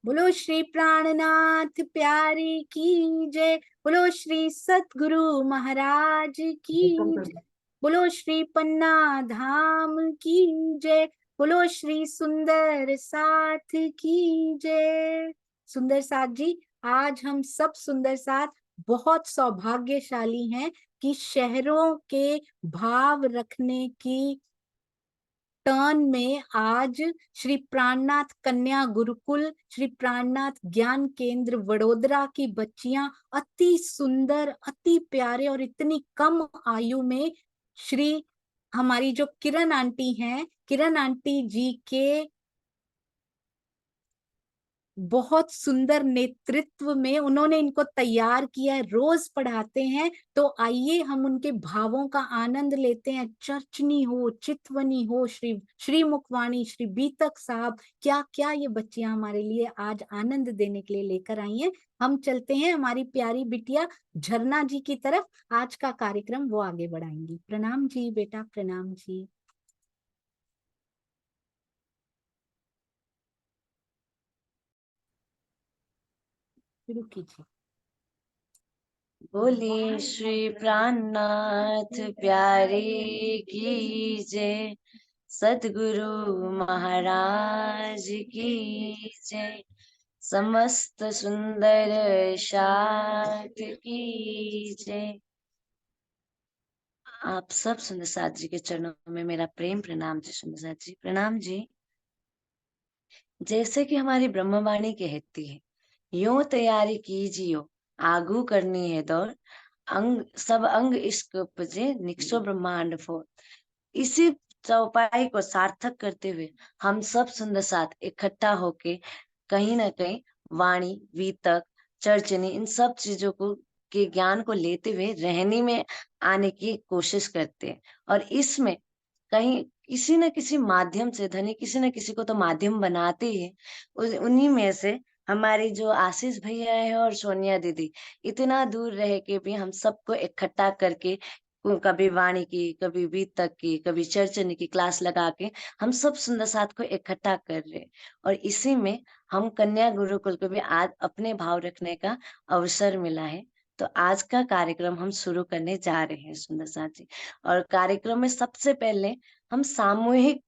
बोलो श्री प्राणनाथ प्यारे की जय। बोलो श्री सतगुरु महाराज की जय। बोलो श्री पन्ना धाम की जय। बोलो श्री सुंदर साथ की जय। सुंदर साथ जी, आज हम सब सुंदर साथ बहुत सौभाग्यशाली हैं कि शहरों के भाव रखने की टर्न में आज श्री प्राणनाथ कन्या गुरुकुल, श्री प्राणनाथ ज्ञान केंद्र वडोदरा की बच्चियां अति सुंदर, अति प्यारे और इतनी कम आयु में श्री हमारी जो किरण आंटी हैं, किरण आंटी जी के बहुत सुंदर नेतृत्व में उन्होंने इनको तैयार किया है, रोज पढ़ाते हैं। तो आइए हम उनके भावों का आनंद लेते हैं। चर्चनी हो, चितवनी हो, श्री श्री मुखवाणी, श्री बीतक साहब, क्या क्या ये बच्चियां हमारे लिए आज आनंद देने के लिए लेकर आई हैं। हम चलते हैं हमारी प्यारी बिटिया झरना जी की तरफ। आज का कार्यक्रम वो आगे बढ़ाएंगी। प्रणाम जी बेटा, प्रणाम जी। शुरू कीजिए। बोले श्री प्राणनाथ प्यारे की जय। सद्गुरु महाराज की जय। समस्त सुंदर साथ की जय। आप सब सुंदर साथ जी के चरणों में मेरा प्रेम प्रणाम जी। सुंदर साथ जी प्रणाम जी। जैसे कि हमारी ब्रह्मवाणी कहती है, यूं तैयारी कीजियो आगू करनी है दौड़, अंग सब अंग इश्क उपजे निक्षो ब्रह्मांड फोड़। इसी चौपाई को सार्थक करते हुए हम सब सुंदर साथ इकट्ठा होके कहीं ना कहीं वाणी, वीतक, चर्चनी, इन सब चीजों को के ज्ञान को लेते हुए रहनी में आने की कोशिश करते हैं। और इसमें कहीं किसी न किसी माध्यम से धनी किसी न किसी को तो माध्यम बनाते ही है। उन्हीं में से हमारी जो आशीष भैया है और सोनिया दीदी इतना दूर रह के भी हम सबको इकट्ठा करके कभी वाणी की, कभी बीतक की, कभी चर्चनी की क्लास लगा के हम सब सुंदर साथ को इकट्ठा कर रहे हैं। और इसी में हम कन्या गुरुकुल को भी आज अपने भाव रखने का अवसर मिला है। तो आज का कार्यक्रम हम शुरू करने जा रहे हैं सुंदर साथ जी। और कार्यक्रम में सबसे पहले हम सामूहिक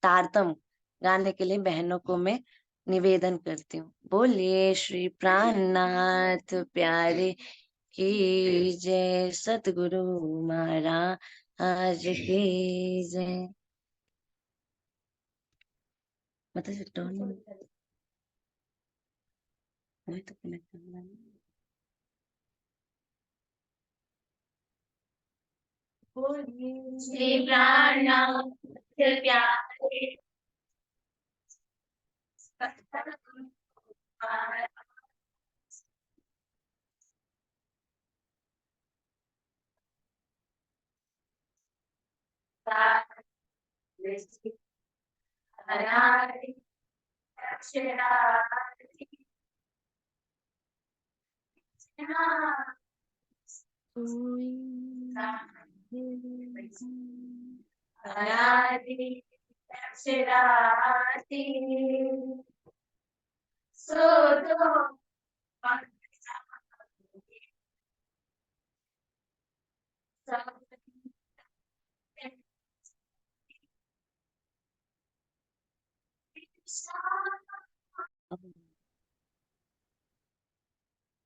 तारतम गाने के लिए बहनों को मैं निवेदन करती हूँ। बोलिए श्री प्राणनाथ प्यारे की जय। सतगुरु महाराज की जय। मतलब टोन मैं तो कनेक्ट करना है। बोलिए श्री प्राणनाथ प्यारे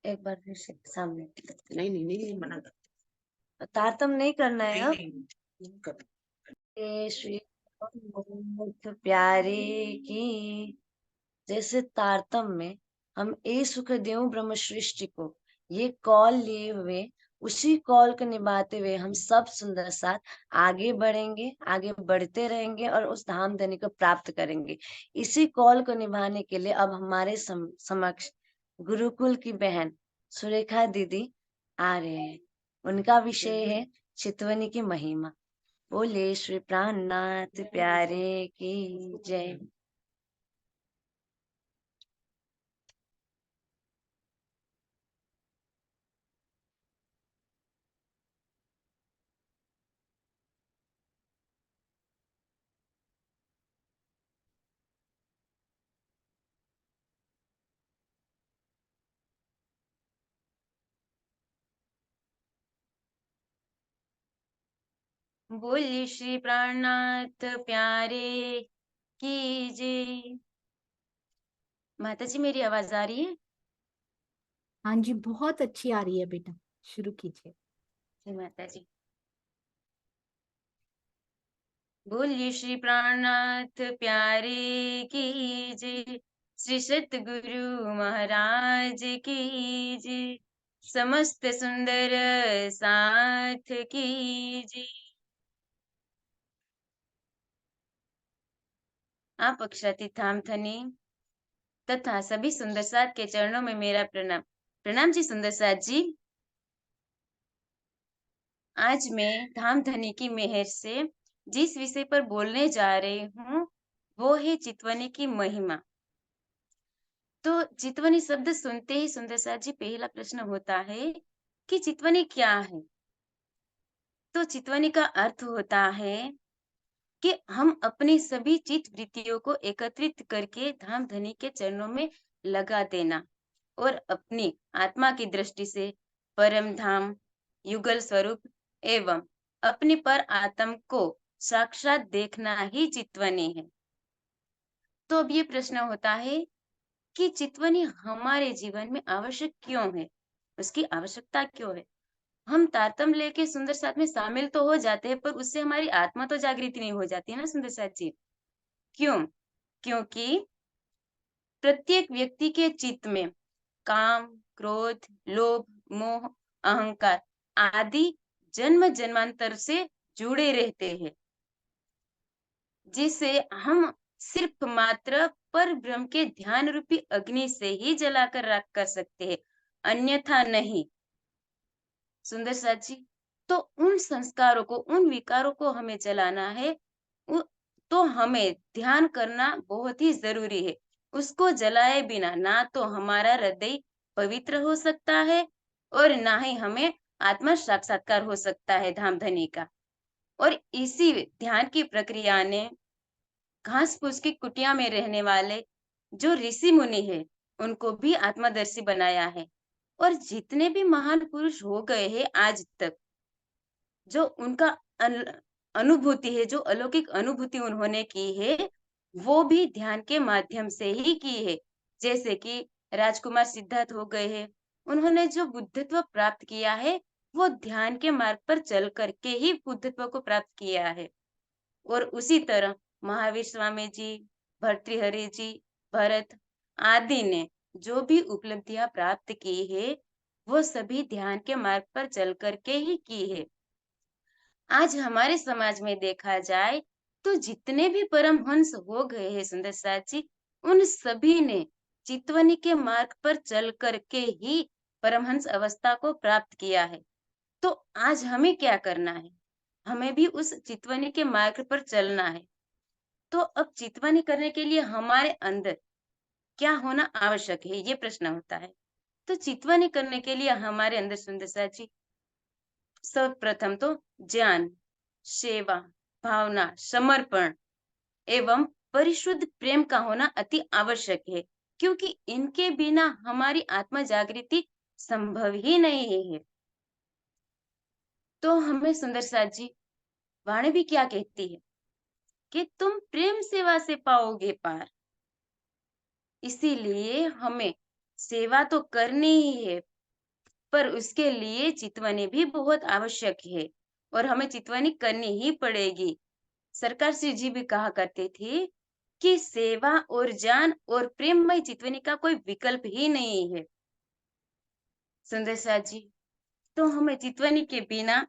एक बार फिर से सामने। नहीं नहीं नहीं मना कर, तारतम नहीं करना है। नहीं, नहीं, श्री प्यारे की जैसे तारतम में हम ए सुख देव ब्रह्म सृष्टि को ये कॉल लिए हुए उसी कॉल को निभाते हुए हम सब सुंदर साथ आगे बढ़ेंगे, आगे बढ़ते रहेंगे और उस धाम धनी को प्राप्त करेंगे। इसी कॉल को निभाने के लिए अब हमारे समक्ष गुरुकुल की बहन सुरेखा दीदी आ रहे हैं। उनका विषय है चितवनी की महिमा। बोले श्री प्राणनाथ प्यारे की जय। बोलिए श्री प्राणनाथ प्यारे की जय। माता जी, मेरी आवाज आ रही है? हाँ जी, बहुत अच्छी आ रही है बेटा, शुरू कीजिए। जय माता जी। बोलिए श्री प्राणनाथ प्यारे की जय। श्री सतगुरु महाराज की जय। समस्त सुंदर साथ की जय। आप अक्षाती थामथनी तथा सभी सुंदर साथ के चरणों में मेरा प्रणाम। प्रणाम जी सुंदर साथ जी। आज मैं धामधनी की मेहर से जिस विषय पर बोलने जा रही हूँ वो है चितवनी की महिमा। तो चितवनी शब्द सुनते ही सुंदर साथ जी पहला प्रश्न होता है कि चितवनी क्या है। तो चितवनी का अर्थ होता है कि हम अपनी सभी चित्त वृत्तियों को एकत्रित करके धाम धनी के चरणों में लगा देना और अपनी आत्मा की दृष्टि से परम धाम, युगल स्वरूप एवं अपनी पर आत्म को साक्षात देखना ही चितवनी है। तो अब ये प्रश्न होता है कि चितवनी हमारे जीवन में आवश्यक क्यों है, उसकी आवश्यकता क्यों है। हम तारतम्य लेके सुंदर साथ में शामिल तो हो जाते हैं पर उससे हमारी आत्मा तो जागृत नहीं हो जाती है ना सुंदर साथ जी। क्यों? क्योंकि प्रत्येक व्यक्ति के चित्त में काम, क्रोध, लोभ, मोह, अहंकार आदि जन्म जन्मांतर से जुड़े रहते हैं, जिसे हम सिर्फ मात्र पर ब्रह्म के ध्यान रूपी अग्नि से ही जलाकर राख कर सकते हैं, अन्यथा नहीं। सुंदर साथ जी, तो उन संस्कारों को, उन विकारों को हमें जलाना है। तो हमें ध्यान करना बहुत ही जरूरी है। उसको जलाए बिना ना तो हमारा हृदय पवित्र हो सकता है और ना ही हमें आत्मा साक्षात्कार हो सकता है धाम धनी का। और इसी ध्यान की प्रक्रिया ने घास फूस की कुटिया में रहने वाले जो ऋषि मुनि है उनको भी आत्मदर्शी बनाया है। और जितने भी महान पुरुष हो गए हैं आज तक, जो उनका अनुभूति है, जो अलौकिक अनुभूति उन्होंने की है, वो भी ध्यान के माध्यम से ही की है। जैसे कि राजकुमार सिद्धार्थ हो गए हैं, उन्होंने जो बुद्धत्व प्राप्त किया है वो ध्यान के मार्ग पर चल करके ही बुद्धत्व को प्राप्त किया है। और उसी तरह महावीर स्वामी जी, भर्तृहरि जी, भरत आदि ने जो भी उपलब्धियां प्राप्त की है वो सभी ध्यान के मार्ग पर चल करके ही की है। आज हमारे समाज में देखा जाए तो जितने भी परमहंस हो गए हैं सुंदर साथ जी, उन सभी ने चितवनी के मार्ग पर चल करके ही परमहंस अवस्था को प्राप्त किया है। तो आज हमें क्या करना है? हमें भी उस चितवनी के मार्ग पर चलना है। तो अब चितवनी करने के लिए हमारे अंदर क्या होना आवश्यक है, ये प्रश्न होता है। तो चितवनी करने के लिए हमारे अंदर सुंदर साथ जी सर्वप्रथम तो ज्ञान, सेवा, भावना, समर्पण एवं परिशुद्ध प्रेम का होना अति आवश्यक है, क्योंकि इनके बिना हमारी आत्मा जागृति संभव ही नहीं है। तो हमें सुंदर साथ जी वाणी भी क्या कहती है कि तुम प्रेम सेवा से पाओगे पार। इसीलिए हमें सेवा तो करनी ही है, पर उसके लिए चितवनी भी बहुत आवश्यक है और हमें चितवनी करनी ही पड़ेगी। सरकार श्री जी भी कहा करते थे कि सेवा और ज्ञान और प्रेममय चितवनी का कोई विकल्प ही नहीं है। सुंदर साथ जी, तो हमें चितवनी के बिना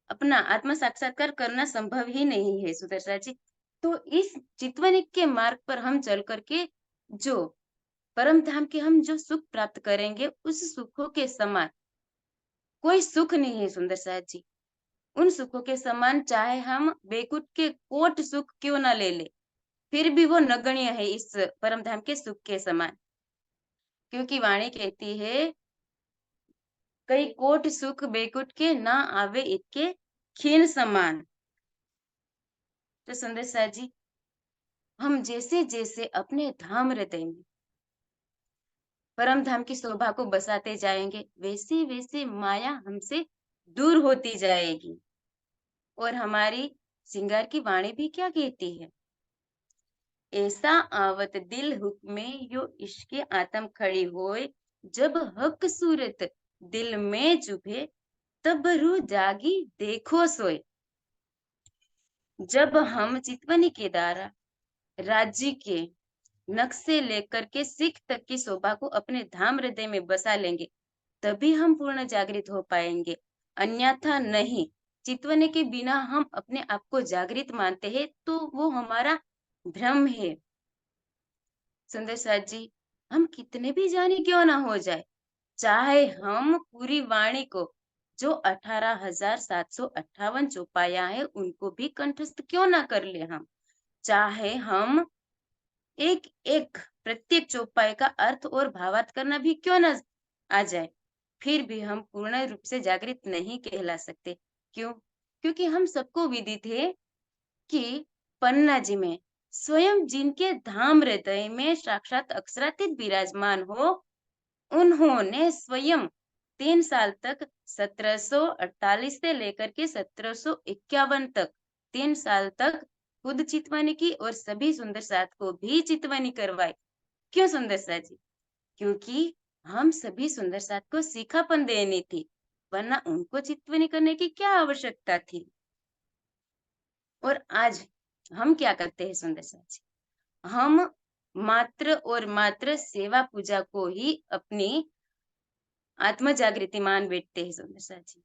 अपना आत्म साक्षात्कार करना संभव ही नहीं है सुंदर साथ जी। तो इस चितवनी के मार्ग पर हम चल करके जो परम धाम के हम जो सुख प्राप्त करेंगे उस सुखों के समान कोई सुख नहीं है सुंदर साथ जी। उन सुखों के समान चाहे हम बेकुट के कोट सुख क्यों ना ले ले, फिर भी वो नगण्य है इस परम धाम के सुख के समान। क्योंकि वाणी कहती है कई कोट सुख बेकुट के ना आवे इतके खीन समान। तो सुंदर साथ जी, हम जैसे जैसे अपने धाम हृदय में परम धाम की शोभा को बसाते जाएंगे वैसे वैसे माया हमसे दूर होती जाएगी और हमारी श्रृंगार की वाणी भी क्या कहती है? ऐसा आवत दिल हुक्मे यो इश्के आत्म खड़ी होए, जब हक सूरत दिल में चुभे, तब रूह जागी देखो सोए। जब हम चितवनी के द्वारा राज्य के नक्शे लेकर के सिख तक की शोभा को अपने धाम हृदय में बसा लेंगे, तभी हम पूर्ण जागृत हो पाएंगे, अन्यथा नहीं। चितवने के बिना हम अपने आप को जागृत मानते हैं तो वो हमारा भ्रम है। सुंदर साथ जी, हम कितने भी जाने क्यों ना हो जाए, चाहे हम पूरी वाणी को जो 18,758 चौपाया है उनको भी कंठस्थ क्यों ना कर ले, हम चाहे हम एक एक प्रत्येक चौपाई का अर्थ और भावार्थ करना भी क्यों न आ जाए, फिर भी हम पूर्ण रूप से जागृत नहीं कहला सकते। क्यों? क्योंकि हम सबको विदित है कि पन्ना जी में स्वयं जिनके धाम हृदय में साक्षात अक्षरातीत विराजमान हो, उन्होंने स्वयं 3 साल तक 1748 से लेकर के 1751 तक 3 साल तक खुद चितवनी की और सभी सुंदर साथ को भी चितवनी करवाई। क्यों सुंदर साथ जी? क्योंकि हम सभी सुंदर साथ को सीखापन देनी थी, वरना उनको चितवनी करने की क्या आवश्यकता थी। और आज हम क्या करते हैं सुंदर साथ जी? हम मात्र और मात्र सेवा पूजा को ही अपनी आत्म जागृति मान बैठते हैं सुंदर साथ जी।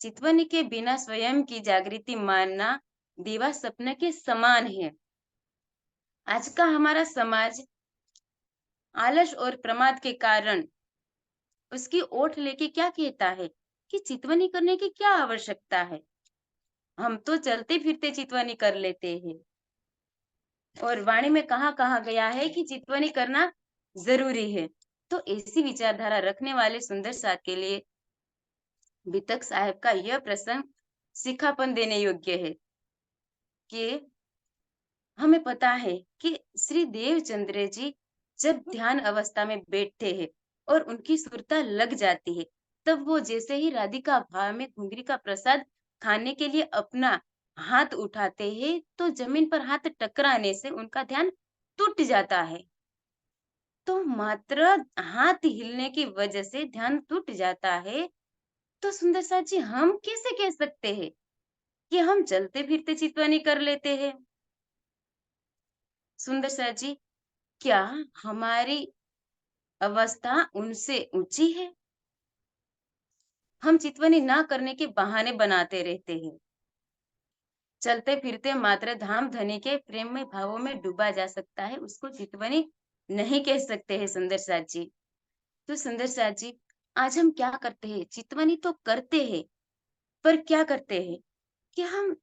चितवनी के बिना स्वयं की जागृति मानना दीवा सपने के समान है। आज का हमारा समाज आलस और प्रमाद के कारण उसकी ओट लेके क्या कहता है कि चितवनी करने की क्या आवश्यकता है, हम तो चलते फिरते चितवनी कर लेते हैं। और वाणी में कहाँ कहाँ गया है कि चितवनी करना जरूरी है। तो ऐसी विचारधारा रखने वाले सुंदर साथ के लिए बितक साहब का यह प्रसंग सिखापन देने योग्य है कि हमें पता है कि श्री देवचंद्र जी जब ध्यान अवस्था में बैठते हैं और उनकी सुरता लग जाती है, तब वो जैसे ही राधिका भाव में घुंघरी का प्रसाद खाने के लिए अपना हाथ उठाते हैं, तो जमीन पर हाथ टकराने से उनका ध्यान टूट जाता है। तो मात्र हाथ हिलने की वजह से ध्यान टूट जाता है। तो सुंदर साथ जी, हम कैसे कह सकते हैं कि हम चलते फिरते चितवनी कर लेते हैं? सुंदर साथ जी, क्या हमारी अवस्था उनसे ऊंची है? हम चितवनी ना करने के बहाने बनाते रहते हैं। चलते फिरते मात्र धाम धनी के प्रेम में भावों में डूबा जा सकता है, उसको चितवनी नहीं कह सकते हैं सुंदर साथ जी। तो सुंदर साथ जी, आज हम क्या करते हैं? चितवनी तो करते हैं, पर क्या करते हैं कि हम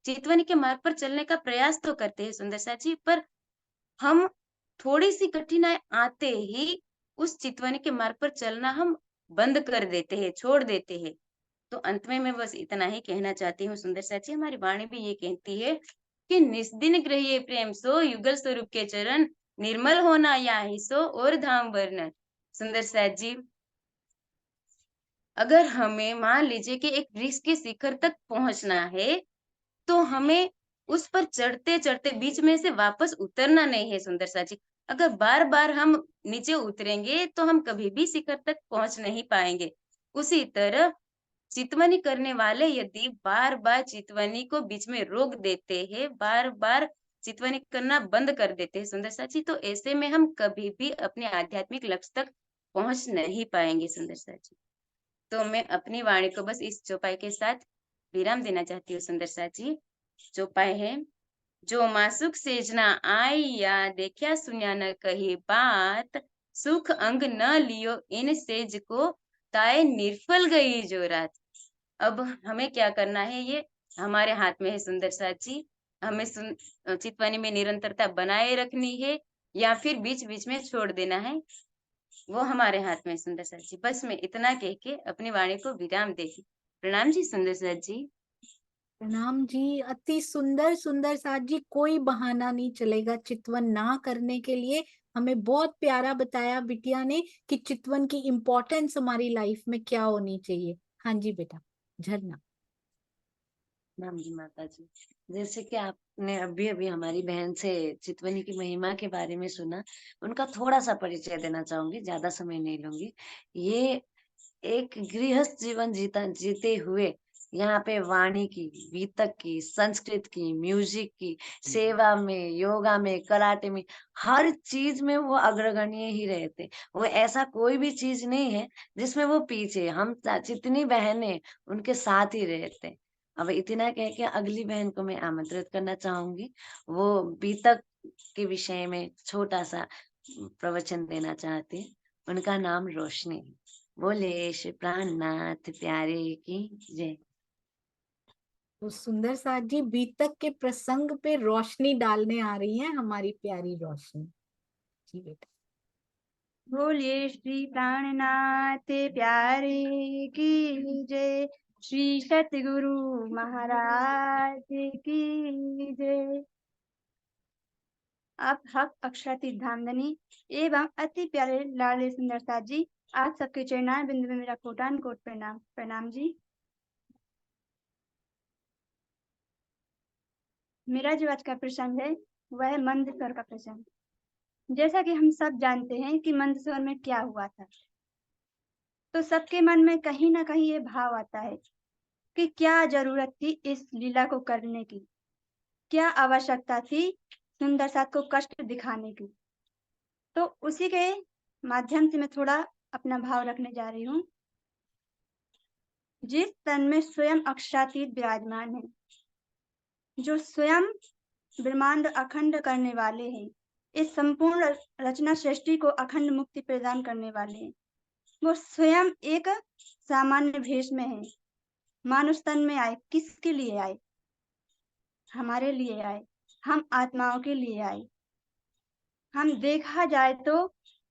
चितवनी के मार्ग पर चलने का प्रयास तो करते हैं सुंदर साथ जी, पर हम थोड़ी सी कठिनाई आते ही उस चितवनी के मार्ग पर चलना हम बंद कर देते हैं, छोड़ देते हैं। तो अंत में मैं बस इतना ही कहना चाहती हूँ सुंदर साथ जी, हमारी वाणी भी ये कहती है कि निस्दिन ग्रहिए प्रेम सो, युगल स्वरूप के चरण निर्मल होना या ही सो, और धाम वर्णन। सुंदर साथ जी, अगर हमें मान लीजिए कि एक वृक्ष के शिखर तक पहुंचना है, तो हमें उस पर चढ़ते चढ़ते बीच में से वापस उतरना नहीं है सुंदर साची। अगर बार बार हम नीचे उतरेंगे तो हम कभी भी शिखर तक पहुंच नहीं पाएंगे। उसी तरह चितवनी करने वाले यदि बार बार चितवनी को बीच में रोक देते हैं, बार बार चितवनी करना बंद कर देते हैं सुंदर साची, तो ऐसे में हम कभी भी अपने आध्यात्मिक लक्ष्य तक पहुंच नहीं पाएंगे सुंदर साची। तो मैं अपनी वाणी को बस इस चौपाई के साथ विराम देना चाहती हूँ सुंदर साची। चौपाई है, जो मासुक सेजना आई या देखा सुनिया न कही बात, सुख अंग न लियो इन सेज को, ताए निर्फल गई जो रात। अब हमें क्या करना है, ये हमारे हाथ में है सुंदर साची। हमें चितवनी में निरंतरता बनाए रखनी है या फिर बीच बीच में छोड़ देना है, वो हमारे हाथ में सुंदर साची। बस मैं इतना कह के अपनी वाणी को विराम देगी। प्रणाम जी सुंदर साथ जी। प्रणाम जी। अति सुंदर सुंदर साथ जी, कोई बहाना नहीं चलेगा चितवन ना करने के लिए। हमें बहुत प्यारा बताया बिटिया ने कि चितवन की इम्पोर्टेंस हमारी लाइफ में क्या होनी चाहिए। हाँ जी बेटा। झरना। नाम जी माता जी, जैसे कि आपने अभी अभी हमारी बहन से चितवनी की महिमा के बारे में सुना, उनका थोड़ा सा परिचय देना चाहूंगी, ज्यादा समय नहीं लूंगी। ये एक गृहस्थ जीवन जीते हुए यहाँ पे वाणी की, गीतक की, संस्कृत की, म्यूजिक की, सेवा में, योगा में, कराटे में, हर चीज में वो अग्रगण्य ही रहते। वो ऐसा कोई भी चीज नहीं है जिसमें वो पीछे, हम जितनी बहनें उनके साथ ही रहते। अब इतना कह के अगली बहन को मैं आमंत्रित करना चाहूंगी, वो बीतक के विषय में छोटा सा प्रवचन देना चाहती है। उनका नाम रोशनी है। बोले श्री प्राणनाथ प्यारे की जय। तो सुंदर साथ जी बीतक के प्रसंग पे रोशनी डालने आ रही हैं हमारी प्यारी रोशनी जी बेटा। बोलिए श्री प्राणनाथ प्यारे की जय, श्री सतगुरु महाराज की जय। आप हक अक्षरातीत धामधनी एवं अति प्यारे लाडले सुंदर साथ जी, आप सबके चरणार बिंदु में मेरा कोटान कोट प्रणाम। प्रणाम जी। मेरा जो आज का प्रसंग है वह है मंदसौर का प्रसंग। जैसा कि हम सब जानते हैं कि मंदसौर में क्या हुआ था, तो सबके मन में कहीं ना कहीं ये भाव आता है कि क्या जरूरत थी इस लीला को करने की, क्या आवश्यकता थी सुंदर साथ को कष्ट दिखाने की। तो उसी के माध्यम से मैं थोड़ा अपना भाव रखने जा रही हूँ। जिस तन में स्वयं अक्षरातीत विराजमान है, जो स्वयं ब्रह्मांड अखंड करने वाले हैं, इस संपूर्ण रचना सृष्टि को अखंड मुक्ति प्रदान करने वाले हैं, वो स्वयं एक सामान्य भेष में है। मानुष तन में आए, किसके लिए आए? हमारे लिए आए, हम आत्माओं के लिए आए। हम देखा जाए तो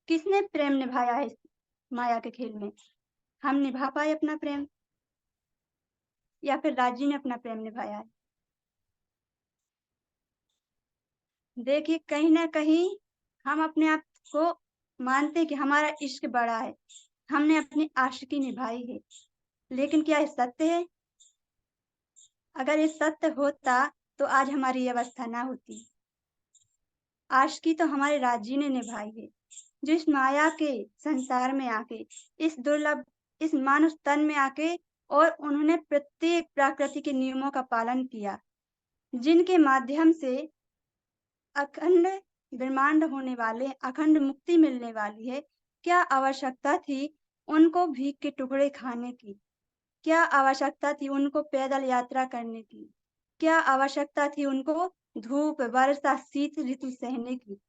किसने प्रेम निभाया है इस माया के खेल में? हम निभा पाए अपना प्रेम, या फिर राजी ने अपना प्रेम निभाया है? देखिए, कहीं ना कहीं हम अपने आप को मानते कि हमारा इश्क बड़ा है, हमने अपनी आशिकी निभाई है, लेकिन क्या ये सत्य है? अगर ये सत्य होता तो आज हमारी अवस्था ना होती। आशिकी तो हमारे राजी ने निभाई है, जिस माया के संसार में आके, इस दुर्लभ इस मानुष तन में आके, और उन्होंने प्रत्येक प्रकृति के नियमों का पालन किया, जिनके माध्यम से अखंड ब्रह्मांड होने वाले, अखंड मुक्ति मिलने वाली है। क्या आवश्यकता थी उनको भीख के टुकड़े खाने की? क्या आवश्यकता थी उनको पैदल यात्रा करने की? क्या आवश्यकता थी उनको धूप, वर्षा, शीत ऋतु सहने की?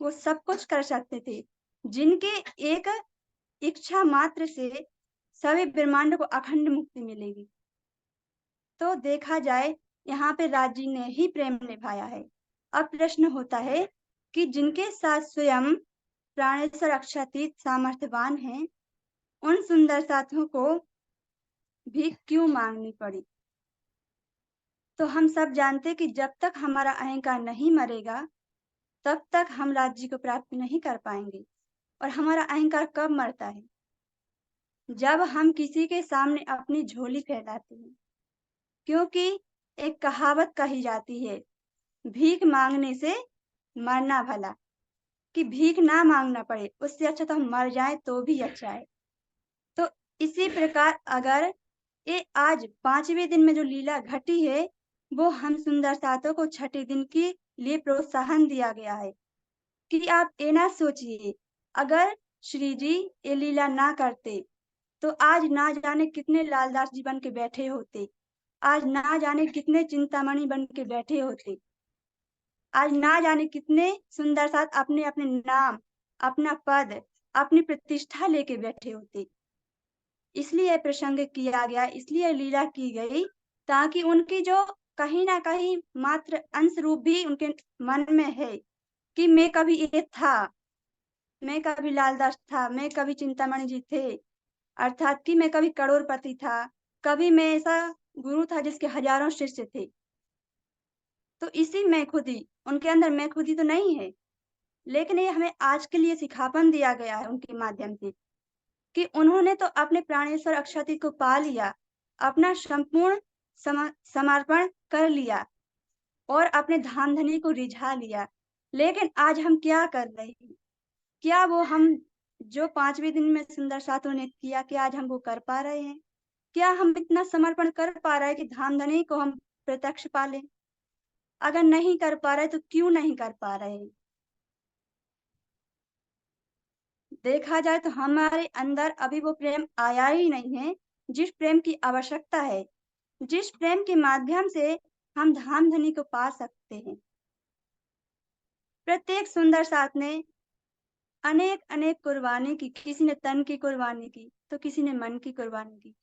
वो सब कुछ कर सकते थे, जिनके एक इच्छा मात्र से सभी ब्रह्मांड को अखंड मुक्ति मिलेगी। तो देखा जाए, यहाँ पे राजी ने ही प्रेम निभाया है। अब प्रश्न होता है कि जिनके साथ स्वयं प्राणेश्वर अक्षरातीत सामर्थ्यवान हैं, उन सुंदर साथियों को भीख क्यों मांगनी पड़ी? तो हम सब जानते कि जब तक हमारा अहंकार नहीं मरेगा, तब तक हम राज्य को प्राप्त नहीं कर पाएंगे। और हमारा अहंकार कब मरता है? जब हम किसी के सामने अपनी झोली फैलाते हैं। क्योंकि एक कहावत कही जाती है, भीख मांगने से मरना भला, कि भीख ना मांगना पड़े, उससे अच्छा तो हम मर जाएं तो भी अच्छा है। तो इसी प्रकार अगर ये आज 5वें दिन में जो लीला घटी है, वो हम सुंदर सातों को छठे दिन के लिए प्रोत्साहन दिया गया है कि आप ये ना सोचिए, अगर श्री जी ये लीला ना करते तो आज ना जाने कितने लालदास जी बन के बैठे होते, आज ना जाने कितने चिंतामणि बन के बैठे होते, आज ना जाने कितने सुंदर साथ अपने अपने नाम, अपना पद, अपनी प्रतिष्ठा लेके बैठे होते। इसलिए प्रसंग किया गया, इसलिए लीला की गई, ताकि उनकी जो कहीं ना कहीं मात्र अंश रूप भी उनके मन में है कि मैं कभी ये था, मैं कभी लालदास था, मैं कभी चिंतामणि जी थे, अर्थात कि मैं कभी करोड़पति था, कभी मैं ऐसा गुरु था जिसके हजारों शिष्य थे। तो इसी मैं खुदी, उनके अंदर मैं खुदी तो नहीं है, लेकिन ये हमें आज के लिए सिखापन दिया गया है उनके माध्यम से कि उन्होंने तो अपने प्राणेश्वर अक्षरातीत को पा लिया, अपना संपूर्ण समर्पण कर लिया और अपने धाम धनी को रिझा लिया। लेकिन आज हम क्या कर रहे हैं? क्या वो हम जो 5वें दिन में सुंदर सातों ने किया, क्या आज हम वो कर पा रहे हैं? क्या हम इतना समर्पण कर पा रहे हैं कि धाम धनी को हम प्रत्यक्ष पा लें? अगर नहीं कर पा रहे तो क्यों नहीं कर पा रहे हैं? देखा जाए तो हमारे अंदर अभी वो प्रेम आया ही नहीं है जिस प्रेम की आवश्यकता है, जिस प्रेम के माध्यम से हम धाम धनी को पा सकते हैं। प्रत्येक सुंदर साथ ने अनेक अनेक कुर्बानी की, किसी ने तन की कुर्बानी की तो किसी ने मन की कुर्बानी की,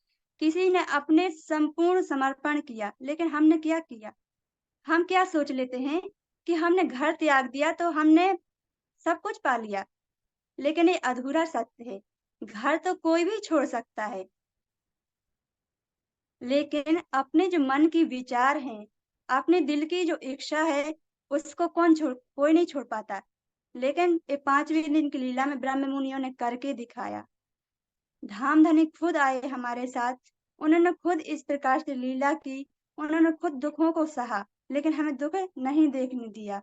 किसी ने अपने संपूर्ण समर्पण किया। लेकिन हमने क्या किया? हम क्या सोच लेते हैं कि हमने घर त्याग दिया तो हमने सब कुछ पा लिया। लेकिन ये अधूरा सत्य है। घर तो कोई भी छोड़ सकता है, लेकिन अपने जो मन की विचार हैं, अपने दिल की जो इच्छा है, उसको कोई नहीं छोड़ पाता। लेकिन ये 5वें दिन की लीला में ब्रह्म मुनियों ने करके दिखाया। धाम धनी खुद आए हमारे साथ, उन्होंने खुद इस प्रकार से लीला की, उन्होंने खुद दुखों को सहा, लेकिन हमें दुख नहीं देखने दिया।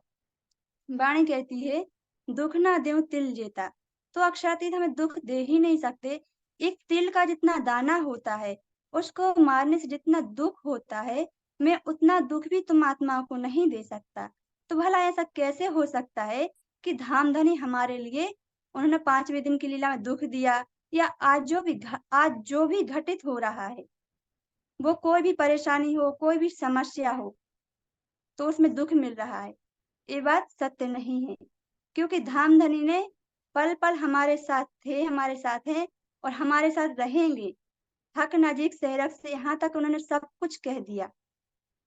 वाणी कहती है, दुख ना देऊं तिल जेता। तो अक्षरातीत हमें दुख दे ही नहीं सकते। एक तिल का जितना दाना होता है, उसको मारने से जितना दुख होता है, मैं उतना दुख भी तुम आत्माओं को नहीं दे सकता। तो भला ऐसा कैसे हो सकता है कि धामधनी हमारे लिए उन्होंने 5वें दिन की लीला में दुख दिया, या आज जो भी घटित हो रहा है, वो कोई भी परेशानी हो, कोई भी समस्या हो, तो उसमें दुख मिल रहा है। ये बात सत्य नहीं है, क्योंकि धामधनी ने पल पल हमारे साथ थे, हमारे साथ हैं और हमारे साथ रहेंगे। हक नजीक सेहरफ से यहाँ तक उन्होंने सब कुछ कह दिया।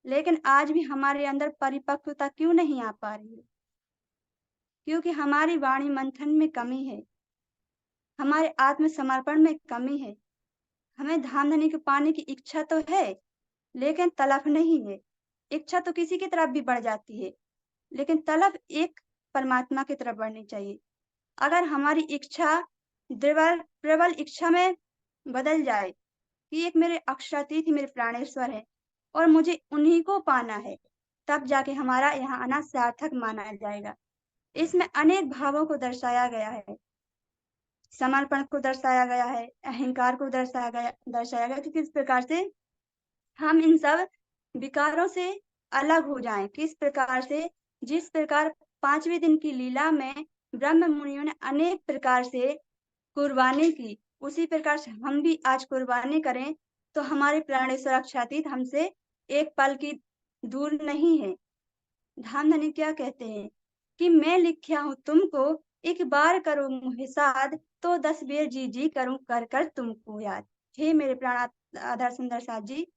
लेकिन आज भी हमारे अंदर परिपक्वता क्यों नहीं आ पा रही है? क्योंकि हमारी वाणी मंथन में कमी है, हमारे आत्मसमर्पण में कमी है। हमें धामधनी को पाने की इच्छा तो है, लेकिन तलब नहीं है। इच्छा तो किसी की तरफ भी बढ़ जाती है, लेकिन तलब एक परमात्मा की तरफ बढ़नी चाहिए। अगर हमारी इच्छा प्रबल इच्छा में बदल जाए कि एक मेरे अक्षरातीत ही मेरे प्राणेश्वर है और मुझे उन्हीं को पाना है, तब जाके हमारा यहाँ आना सार्थक माना जाएगा। इसमें अनेक भावों को दर्शाया गया है। समर्पण को दर्शाया गया है, अहंकार को दर्शाया गया कि किस प्रकार से हम इन सब विकारों से अलग हो जाएं, किस प्रकार से, जिस प्रकार 5वें दिन की लीला में ब्रह्म मुनियों ने अनेक प्रकार से कुर्बानी की, उसी प्रकार से हम भी आज कुर्बानी करें तो हमारे प्राणेश्वर अक्षातीत हमसे एक पल की दूर नहीं है। धामधनी क्या कहते हैं कि मैं लिखा हूं तुमको, एक बार करो मुझे साध, तो 10 बेर जी जी करूं कर कर तुमको याद। हे मेरे प्राण आधार सुंदर साथ जी,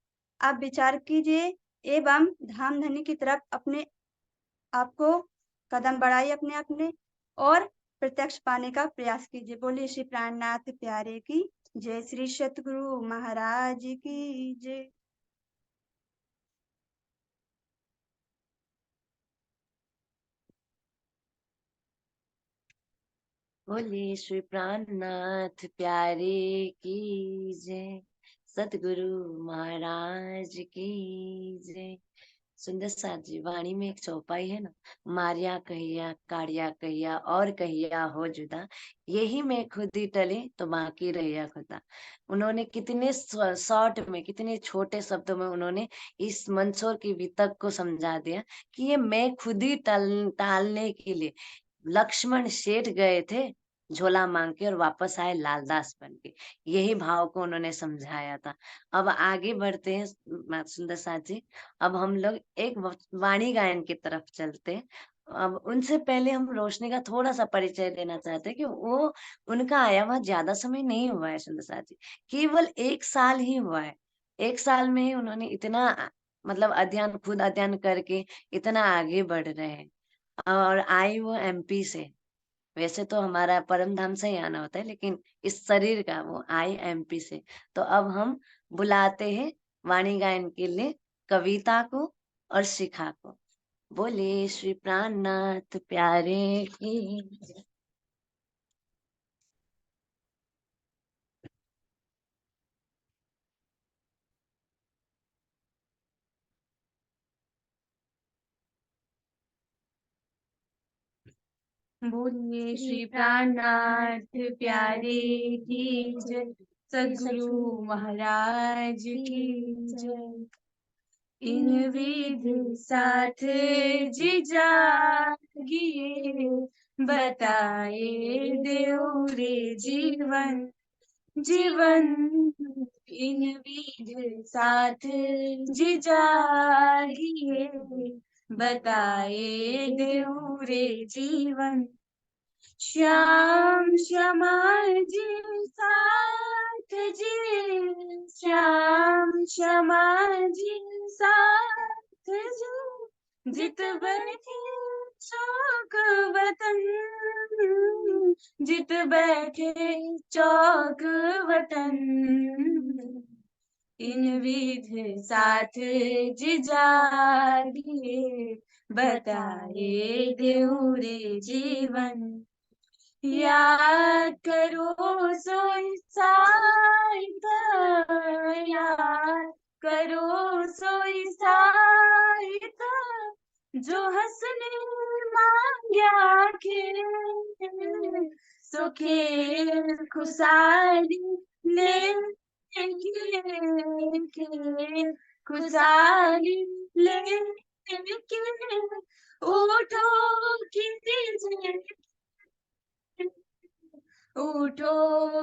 आप विचार कीजिए एवं धामधनी की तरफ अपने आपको कदम बढ़ाइए अपने अपने, और प्रत्यक्ष पाने का प्रयास कीजिए। बोलिए श्री प्राणनाथ प्यारे की जय, श्री सतगुरु महाराज की जय। बोले श्री प्राणनाथ प्यारे की जय, सतगुरु महाराज की जय। सुंदर साथ जी, वाणी में एक चौपाई है ना, मारिया कहिया काड़िया कहिया और कहिया हो जुदा, यही में खुद ही टले तो बाकी रहिया खुदा। उन्होंने कितने शॉर्ट में, कितने छोटे शब्दों में उन्होंने इस मंदसौर की वितक को समझा दिया कि ये मैं खुद ही टालने के लिए लक्ष्मण सेठ गए थे झोला मांग के और वापस आए लालदास बन के, यही भाव को उन्होंने समझाया था। अब आगे बढ़ते हैं सुंदर साथ जी। अब हम लोग एक वाणी गायन की तरफ चलते हैं। अब उनसे पहले हम रोशनी का थोड़ा सा परिचय देना चाहते हैं कि वो उनका आया हुआ ज्यादा समय नहीं हुआ है सुंदर साथ जी, केवल 1 साल ही हुआ है। 1 साल में ही उन्होंने इतना मतलब खुद अध्ययन करके इतना आगे बढ़ रहे हैं। और आई वो एमपी से, वैसे तो हमारा परम धाम से ही आना होता है, लेकिन इस शरीर का वो आई एमपी से। तो अब हम बुलाते हैं वाणी गायन के लिए कविता को और शिखा को। बोले श्री प्राणनाथ प्यारे की जय। बोलिए श्री प्राणनाथ प्यारे की जय, सद्गुरु महाराज की जय। इन विधि साथ जी जागिए, बताए देव रे जीवन जीवन। इन विधि साथ जी जागिए, बताए देव रे जीवन। श्याम श्यामा जी साथ जी, श्याम श्यामा जी साथ जी, जित बैठे चौक वतन, जित बैठे चौक वतन। इन विधि साथ जी जागिए, बताए देव रे जीवन। याद करो सोई साहिब, याद करो सोई साहिब, जो हंसने मांग्या खेल, सो खेल खुशाली लेके, खेल खुशाली लेके, उठो कीजिए, उठो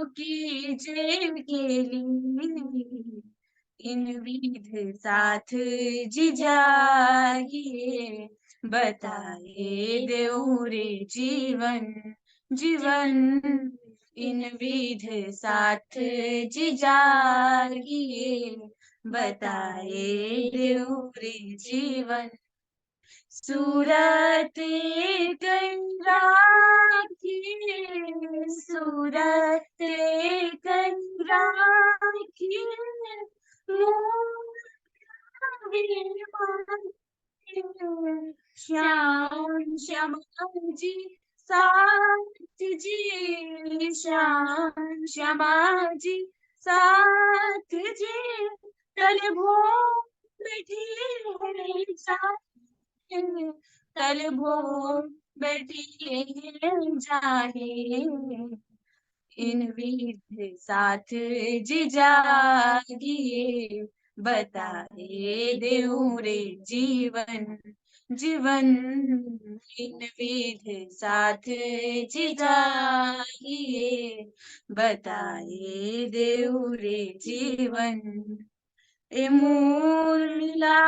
कीजिए के लिए। इन विधि साथ जी जागिए, बताए देव रे जीवन जीवन। इन विधि साथ जी जागिए, बताए देव रे जीवन। सूरत कई राखी, सूरत कई राखी, श्याम श्यामा जी साथ जी, श्याम श्यामा जी साथ जी, तले भो बैठी है साथ, तल भो बैठी जाहे। इन विधि साथ जी जागिए, बताए देव रे जीवन जीवन। इन विधि साथ जी जागिए, बताए देव रे जीवन। ए मूल मिला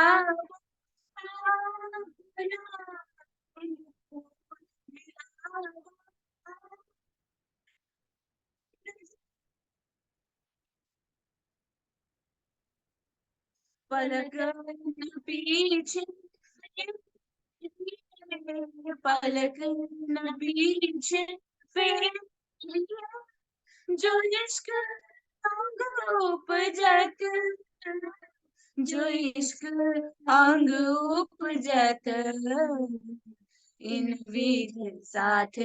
पलक न पीछे, पलक न पीछे फिर, जो इश्क अंग उपजत, जो इश्क अंग उपजत। इन विधि साथ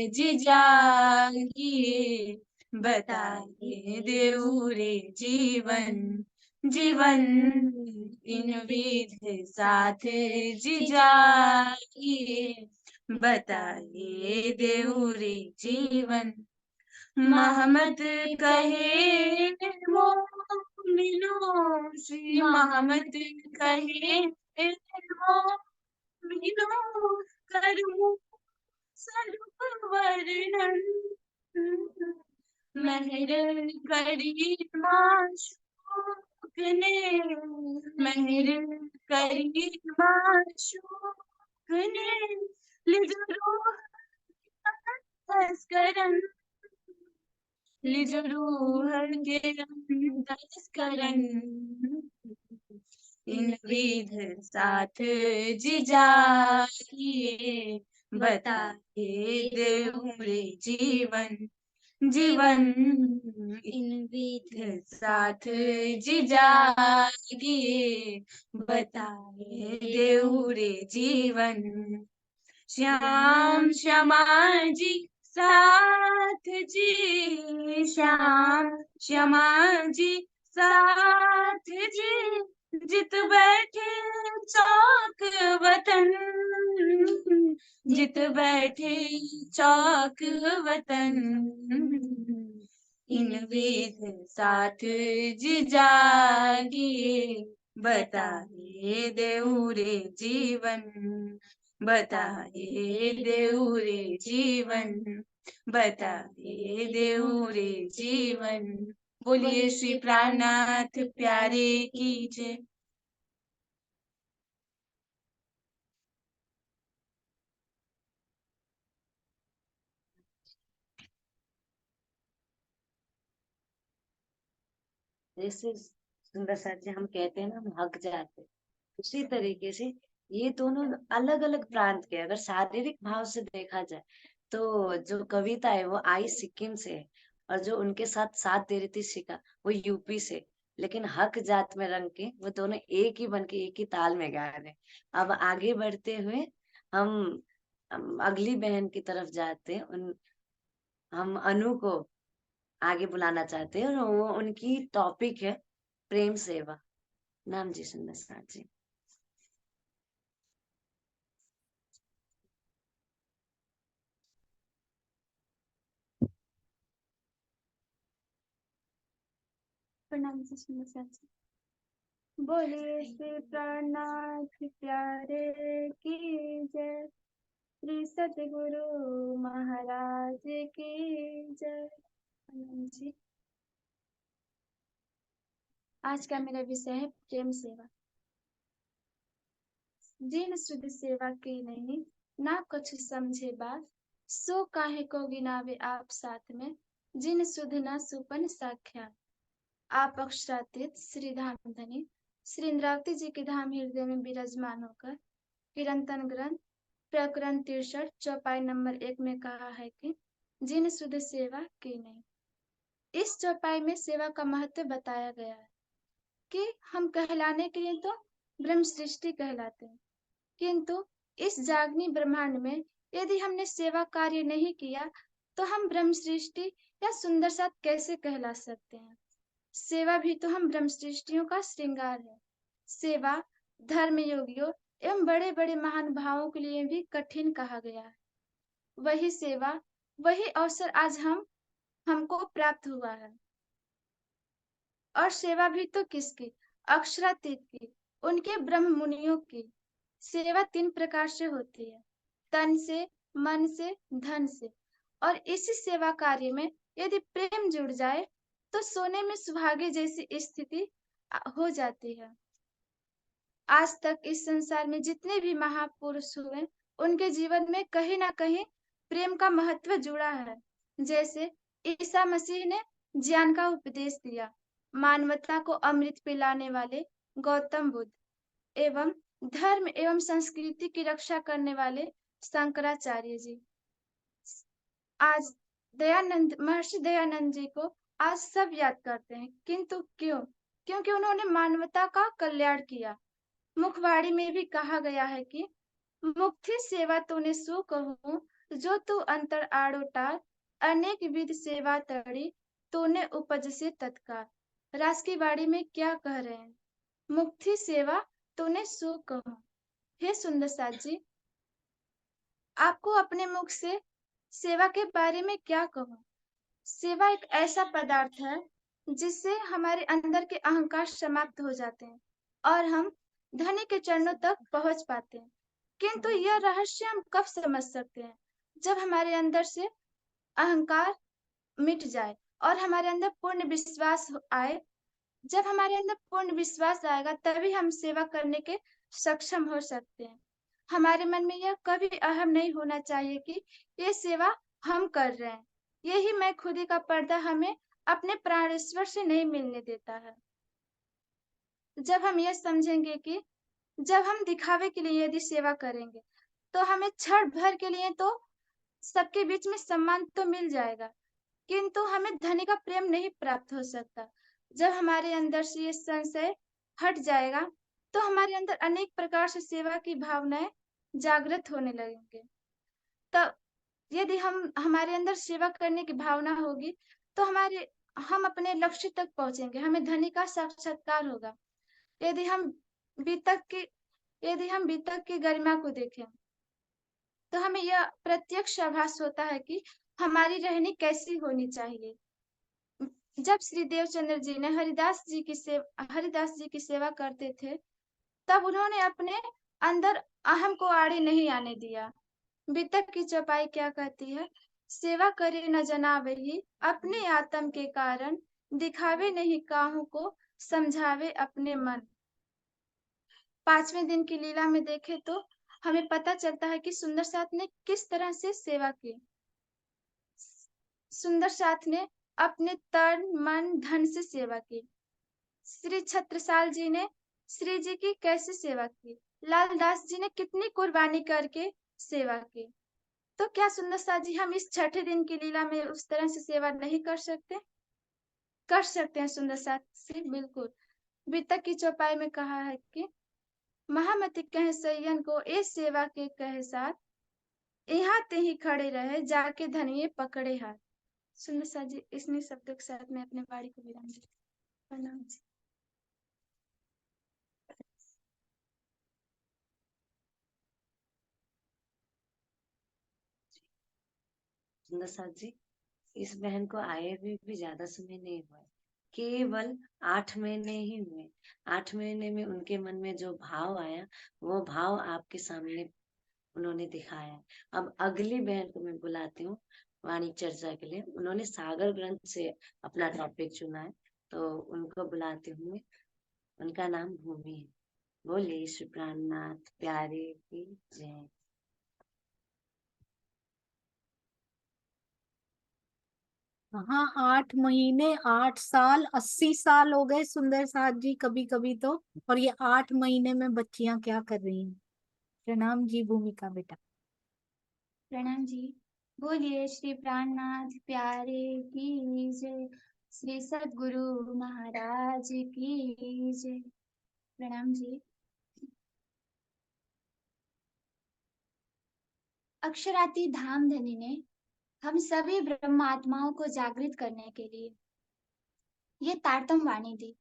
जी जागिए, बताइए देव रे जीवन जीवन। इन विधि साथ जी जागिए, बताइए देव रे जीवन। महमद कहे मोमिनो, श्री महमद कहे मोमिनो, करूं सर्व वर्णन, मेहर करी माशूक ने, मेहर करी माशूक ने, लिजरो तस्करन, लिजरूह के तस्करन। इन विधि साथ जी जागिए, बताए देव रे जीवन जीवन। इन विधि साथ जी जागिए, बताए देव रे जीवन। श्याम श्यामा जी साथ जी, श्याम श्यामा जी साथ जी, जित बैठे चौक वतन, जित बैठे चौक वतन, इन वेद साथ जिजागिए, बताए देऊ रे जीवन, बताए देऊ रे जीवन, बताए देऊ रे जीवन। बोलिए श्री प्राणनाथ प्यारे की जय। जैसे सुंदर साथ जी हम कहते हैं ना, हम हक जाते हैं, उसी तरीके से ये दोनों अलग अलग प्रांत के, अगर शारीरिक भाव से देखा जाए तो जो कविता है वो आई सिक्किम से है, और जो उनके साथ साथ दे रही थी शिखा वो यूपी से। लेकिन हक जात में रंग के वो दोनों एक ही बन के एक ही ताल में गा रहे हैं। अब आगे बढ़ते हुए हम अगली बहन की तरफ जाते हैं। हम अनु को आगे बुलाना चाहते हैं, और वो उनकी टॉपिक है प्रेम सेवा। नाम जी सुंदर साथ जी। प्रणाम जी सुंदर साथी। बोलिए श्री प्राणनाथ प्यारे की जय, श्री सतगुरु महाराज की जय। प्रणाम जी। आज का मेरा विषय है प्रेम सेवा। जिन शुद्ध सेवा की नहीं, ना कुछ समझे बात, सो काहे को गिनावे आप साथ में, जिन शुद्ध ना सुपन साख्यात। आप अक्षरातीत श्री धाम धनी श्री इंद्रावती जी के धाम हृदय में विराजमान होकर कीर्तन ग्रंथ प्रकरण 63 चौपाई नंबर 1 में कहा है कि जिन शुद्ध सेवा की नहीं। इस चौपाई में सेवा का महत्व बताया गया है कि हम कहलाने के लिए तो ब्रह्म सृष्टि कहलाते हैं, किंतु इस जागनी ब्रह्मांड में यदि हमने सेवा कार्य नहीं किया तो हम ब्रह्म सृष्टि या सुंदर साथ कैसे कहला सकते हैं। सेवा भी तो हम ब्रह्म सृष्टियों का श्रृंगार है। सेवा धर्म योगियों एवं बड़े बड़े महान भावों के लिए भी कठिन कहा गया है। वही सेवा, वही अवसर आज हमको प्राप्त हुआ है। और सेवा भी तो किसकी? अक्षरातीत की, उनके ब्रह्म मुनियों की। सेवा 3 प्रकार से होती है, तन से, मन से, धन से। और इसी सेवा कार्य में यदि प्रेम जुड़ जाए तो सोने में सुहागे जैसी स्थिति हो जाती है। आज तक इस संसार में जितने भी महापुरुष हुए, उनके जीवन में कहीं ना कहीं प्रेम का महत्व जुड़ा है। जैसे ईसा मसीह ने ज्ञान का उपदेश दिया, मानवता को अमृत पिलाने वाले गौतम बुद्ध, एवं धर्म एवं संस्कृति की रक्षा करने वाले शंकराचार्य जी। आज महर्षि दयानंद जी को आज सब याद करते हैं, किंतु क्यों? क्योंकि उन्होंने मानवता का कल्याण किया। मुखवाणी में भी कहा गया है कि मुक्ति सेवा तूने सो कहूं, जो तू अंतर आड़ो टार, अनेक विध सेवा तड़ी, तूने उपज से तत्काल। रास की बाड़ी में क्या कह रहे हैं? मुक्ति सेवा तूने सो कहूं। हे सुंदर साथ जी, आपको अपने मुख से सेवा के बारे में क्या कहूं? सेवा एक ऐसा पदार्थ है जिससे हमारे अंदर के अहंकार समाप्त हो जाते हैं और हम धनी के चरणों तक पहुंच पाते हैं। किंतु यह रहस्य हम कब समझ सकते हैं? जब हमारे अंदर से अहंकार मिट जाए और हमारे अंदर पूर्ण विश्वास आए। जब हमारे अंदर पूर्ण विश्वास आएगा तभी हम सेवा करने के सक्षम हो सकते हैं। हमारे मन में यह कभी अहम नहीं होना चाहिए कि ये सेवा हम कर रहे हैं। यही मैं खुदी का पर्दा हमें अपने प्राणेश्वर से नहीं मिलने देता है। जब हम यह समझेंगे कि जब हम दिखावे के लिए यदि सेवा करेंगे तो हमें क्षण भर के लिए तो सबके बीच में सम्मान तो मिल जाएगा, किंतु हमें धनी का प्रेम नहीं प्राप्त हो सकता। जब हमारे अंदर से ये संशय हट जाएगा तो हमारे अंदर अनेक प्रकार से सेवा की भावनाएं जागृत होने लगेंगे। तब यदि हमारे अंदर सेवा करने की भावना होगी तो हम अपने लक्ष्य तक पहुंचेंगे, हमें धनी का साक्षात्कार होगा। यदि हम बीतक की गरिमा को देखें तो हमें यह प्रत्यक्ष आभास होता है कि हमारी रहनी कैसी होनी चाहिए। जब श्री देवचंद्र जी ने हरिदास जी की सेवा करते थे, तब उन्होंने अपने अंदर अहम को आड़े नहीं आने दिया। बीतक की चौपाई क्या कहती है? सेवा करे न जनावे ही, अपने आत्म के कारण, दिखावे नहीं काहू को, समझावे अपने मन। 5वें दिन की लीला में देखें तो हमें पता चलता है कि सुंदर साथ ने किस तरह से सेवा की। सुंदर साथ ने अपने तन मन धन से सेवा की। श्री छत्रसाल जी ने श्री जी की कैसे सेवा की? लालदास जी ने कितनी कुर्बानी करके सेवा की। तो क्या सुंदर साथ जी हम इस छठे दिन की लीला में उस तरह से सेवा नहीं कर सकते? कर सकते हैं सुंदर साथ से, बिल्कुल। बीतक की चौपाई में कहा है कि महामति कह सैयन को ए सेवा के कहे साथ, यहाँ ते ही खड़े रहे जाके धनिये पकड़े हाथ। सुंदर साथ जी इन्हीं शब्दों के साथ मैं अपने वाणी को विराम देती हूँ। प्रणाम जी। सुंदर साथ जी, इस बहन को आए हुए भी ज्यादा समय नहीं हुआ है, केवल 8 महीने ही हुए। 8 महीने में उनके मन में जो भाव आया, वो भाव आपके सामने उन्होंने दिखाया। अब अगली बहन को मैं बुलाती हूँ वाणी चर्चा के लिए। उन्होंने सागर ग्रंथ से अपना टॉपिक चुना है, तो उनको बुलाती हूँ मैं। उनका नाम भूमि है। बोले श्री प्राणनाथ प्यारे की जय। हाँ, 8 महीने, 8 साल, 80 साल हो गए सुंदर साथ जी कभी कभी तो। और ये 8 महीने में बच्चियां क्या कर रही हैं? प्रणाम जी भूमिका बेटा। प्रणाम जी। बोलिए श्री प्राणनाथ प्यारे की जय। श्री सद्गुरु महाराज की जय। प्रणाम जी। अक्षराती धामधनी ने हम सभी ब्रह्मात्माओं को जागृत करने के लिए ये तारतम वाणी दी।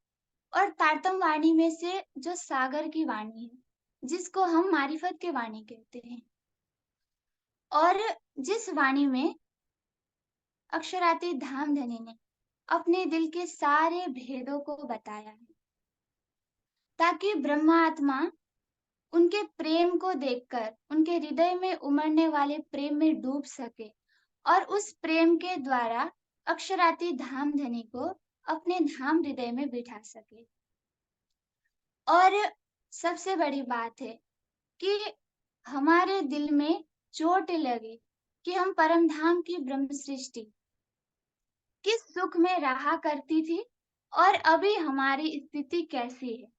और तारतम वाणी में से जो सागर की वाणी है, जिसको हम मारिफत के वाणी कहते हैं, और जिस वाणी में अक्षराती धामधनी ने अपने दिल के सारे भेदों को बताया है, ताकि ब्रह्मात्मा उनके प्रेम को देखकर उनके हृदय में उमड़ने वाले प्रेम में डूब सके और उस प्रेम के द्वारा अक्षराती धामधनी को अपने धाम हृदय में बिठा सके। और सबसे बड़ी बात है कि हमारे दिल में चोट लगे कि हम परम धाम की ब्रह्म सृष्टि किस सुख में रहा करती थी और अभी हमारी स्थिति कैसी है।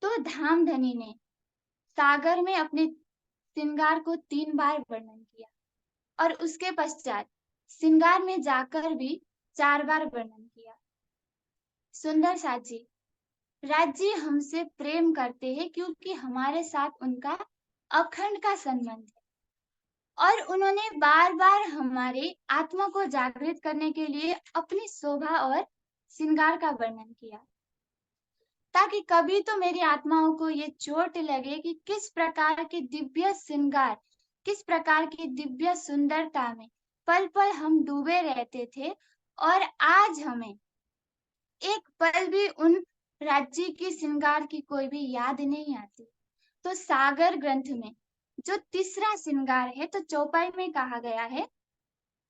तो धामधनी ने सागर में अपने श्रृंगार को 3 बार वर्णन किया और उसके पश्चात श्रृंगार में जाकर भी 4 बार वर्णन किया। सुंदर साथ जी, राज्य हमसे प्रेम करते हैं क्योंकि हमारे साथ उनका अखंड का संबंध है, और उन्होंने बार बार हमारे आत्मा को जागृत करने के लिए अपनी शोभा और श्रृंगार का वर्णन किया, ताकि कभी तो मेरी आत्माओं को ये चोट लगे कि किस प्रकार के दिव्य श्रृंगार, किस प्रकार की दिव्य सुंदरता में पल पल हम डूबे रहते थे, और आज हमें एक पल भी उन राज्य की श्रृंगार की कोई भी याद नहीं आती। तो सागर ग्रंथ में जो तीसरा श्रृंगार है, तो चौपाई में कहा गया है,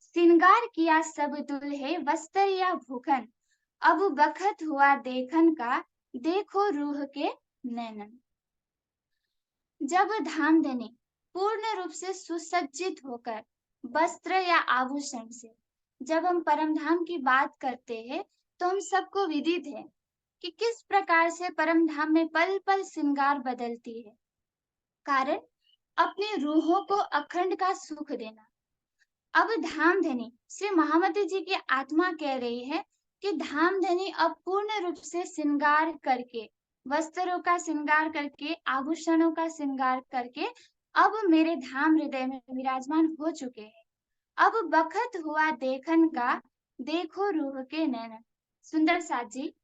श्रृंगार किया सब दुल्हे वस्त्र या भूखन, अब बखत हुआ देखन का, देखो रूह के नैनन। जब धामधनी पूर्ण रूप से सुसज्जित होकर वस्त्र या आभूषण से जब हम परम धाम की बात करते हैं, तो हम सबको विदित है कि किस प्रकार से परम धाम में पल पल श्रृंगार बदलती है, कारण अपनी रूहों को अखंड का सुख देना। अब धामधनी श्री महामती जी की आत्मा कह रही है कि धामधनी अब पूर्ण रूप से श्रृंगार करके, वस्त्रों का श्रृंगार करके, आभूषणों का श्रृंगार करके अब मेरे धाम हृदय में विराजमान हो चुके हैं। अब बखत हुआ देखन का, देखो रूह के नैनन। सुंदर साथ जी,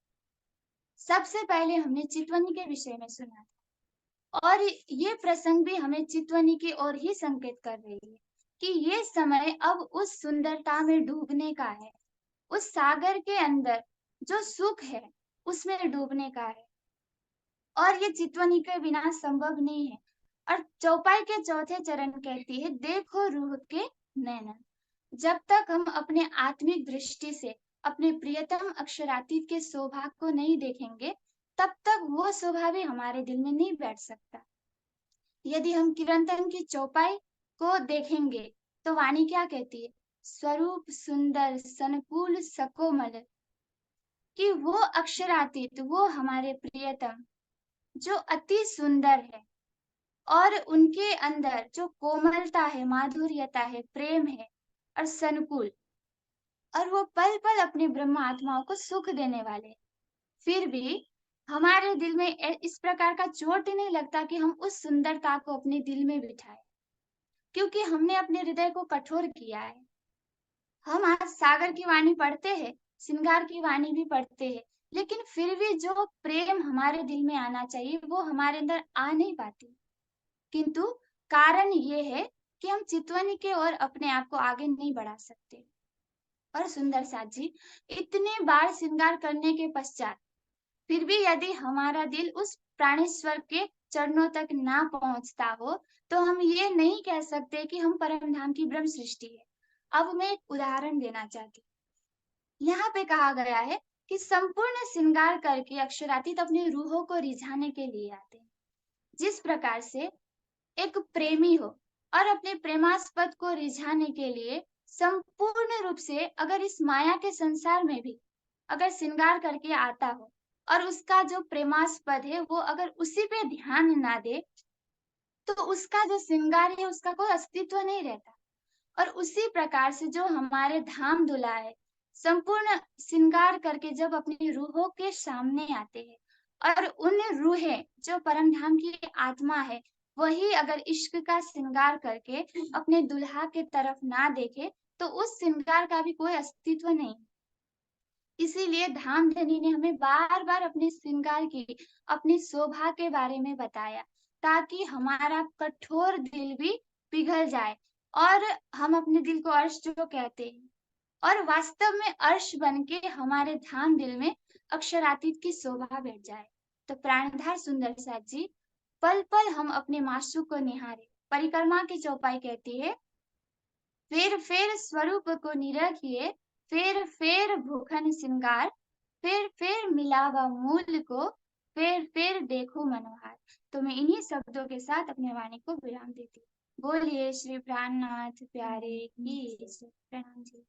सबसे पहले हमने चितवनी के विषय में सुना था और ये प्रसंग भी हमें चितवनी की ओर ही संकेत कर रही है कि ये समय अब उस सुंदरता में डूबने का है, उस सागर के अंदर जो सुख है उसमें डूबने का है और ये चितवनी के बिना संभव नहीं है। और चौपाई के चौथे चरण कहती है, देखो रूह के नैनन। जब तक हम अपने आत्मिक दृष्टि से अपने प्रियतम अक्षरातीत के सौभाग्य को नहीं देखेंगे, तब तक वो शोभा भी हमारे दिल में नहीं बैठ सकता। यदि हम कीर्तन की चौपाई को देखेंगे तो वाणी क्या कहती है, स्वरूप सुंदर सनकुल सकोमल, कि वो अक्षरातीत, वो हमारे प्रियतम जो अति सुंदर है और उनके अंदर जो कोमलता है, माधुर्यता है, प्रेम है और सनुकूल, और वो पल पल अपने ब्रह्म आत्माओं को सुख देने वाले। फिर भी हमारे दिल में इस प्रकार का चोट नहीं लगता कि हम उस सुंदरता को अपने दिल में बिठाए, क्योंकि हमने अपने हृदय को कठोर किया है। हम आज सागर की वाणी पढ़ते हैं, श्रृंगार की वाणी भी पढ़ते हैं, लेकिन फिर भी जो प्रेम हमारे दिल में आना चाहिए वो हमारे अंदर आ नहीं पाती। किंतु कारण ये है कि हम चितवनी के ओर अपने आप को आगे नहीं बढ़ा सकते। और सुंदर साथ जी, इतने बार श्रृंगार करने के पश्चात फिर भी यदि हमारा दिल उस प्राणेश्वर के चरणों तक ना पहुंचता हो, तो हम ये नहीं कह सकते कि हम परम धाम की ब्रह्म सृष्टि है। अब मैं एक उदाहरण देना चाहती हूँ। यहाँ पे कहा गया है कि संपूर्ण श्रृंगार करके अक्षरातीत अपनी रूहों को रिझाने के लिए आते हैं। जिस प्रकार से एक प्रेमी हो और अपने प्रेमास्पद को रिझाने के लिए संपूर्ण रूप से अगर इस माया के संसार में भी अगर श्रृंगार करके आता हो और उसका जो प्रेमास्पद है वो अगर उसी पे ध्यान ना दे, तो उसका जो श्रृंगार है उसका कोई अस्तित्व नहीं रहता। और उसी प्रकार से जो हमारे धाम धुला है, संपूर्ण श्रृंगार करके जब अपनी रूहों के सामने आते हैं और उन रूहें जो परम धाम की आत्मा है वही अगर इश्क का श्रृंगार करके अपने दुल्हा के तरफ ना देखे, तो उस श्रृंगार का भी कोई अस्तित्व नहीं। इसीलिए धामधनी ने हमें बार बार अपने श्रृंगार की, अपनी शोभा के बारे में बताया, ताकि हमारा कठोर दिल भी पिघल जाए और हम अपने दिल को अर्श जो कहते हैं, और वास्तव में अर्श बन के हमारे धाम दिल में अक्षरातीत की शोभा बैठ जाए। तो प्राणधार सुंदर साथ जी, पल पल हम अपने मासू को निहारे। परिक्रमा की चौपाई कहती है, फेर स्वरूप को निरखिए, फेर भूखन श्रृंगार, फेर मिलावा मूल को, फेर देखो मनोहार। तो मैं इन्हीं शब्दों के साथ अपने वाणी को विराम देती हूँ। बोलिए श्री प्राणनाथ प्यारे की जय। प्रणाम जी।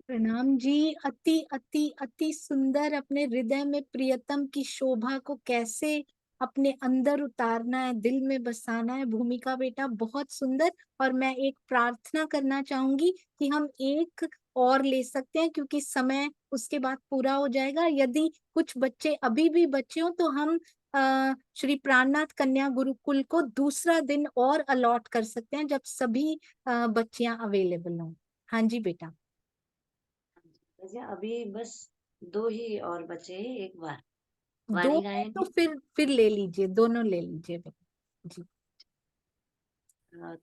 प्रणाम जी। अति अति अति सुंदर, अपने हृदय में प्रियतम की शोभा को कैसे अपने अंदर उतारना है, दिल में बसाना है, भूमिका बेटा बहुत सुंदर। और मैं एक प्रार्थना करना चाहूंगी कि हम एक और ले सकते हैं, क्योंकि समय उसके बाद पूरा हो जाएगा। यदि कुछ बच्चे अभी भी बच्चे हो तो हम श्री प्राणनाथ कन्या गुरुकुल को दूसरा दिन और अलॉट कर सकते हैं, जब सभी बच्चियां अवेलेबल हों। हाँ जी बेटा। वैसे अभी बस 2 ही और बचे हैं, एक बार दो वाणी है गाएंगे। तो फिर ले लीजिए, दोनों ले लीजिए बेटा जी।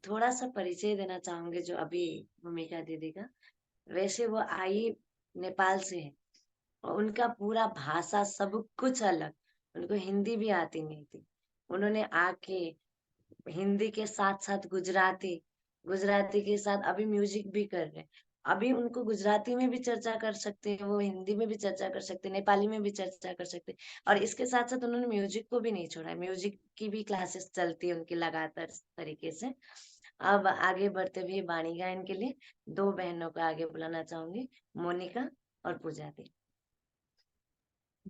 थोड़ा सा परिचय देना चाहूंगे जो अभी भूमिका दीदी का। वैसे वो आई नेपाल से है और उनका पूरा भाषा सब कुछ अलग, उनको हिंदी भी आती नहीं थी। उन्होंने आके हिंदी के साथ साथ गुजराती, गुजराती के साथ अभी म्यूजिक भी कर रहे हैं। अभी उनको गुजराती में भी चर्चा कर सकते हैं, वो हिंदी में भी चर्चा कर सकते हैं, नेपाली में भी चर्चा कर सकते हैं। और इसके साथ साथ उन्होंने म्यूजिक को भी नहीं छोड़ा है, म्यूजिक की भी क्लासेस चलती है उनकी लगातार तरीके से। अब आगे बढ़ते हुए वाणी गायन के लिए 2 बहनों को आगे बुलाना चाहूंगी, मोनिका और पूजा दी।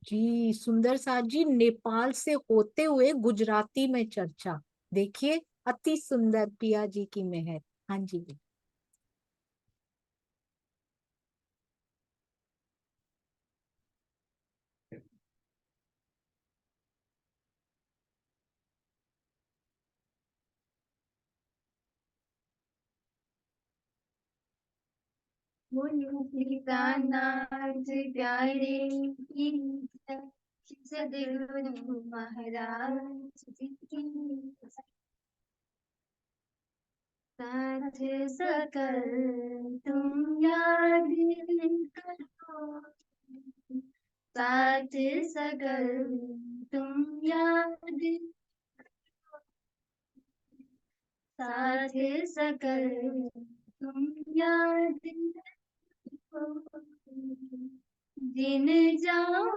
जी सुंदर साथ जी, नेपाल से होते हुए गुजराती में चर्चा, देखिए अति सुंदर, पिया जी की मेहर। हाँ जी। बोलो श्री प्राणनाथ प्यारे की जय। सद्गुरु महाराज की साथ सकल तुम याद करो, साथ सकल तुम याद, साथ सकल तुम याद करो। जिन जाओ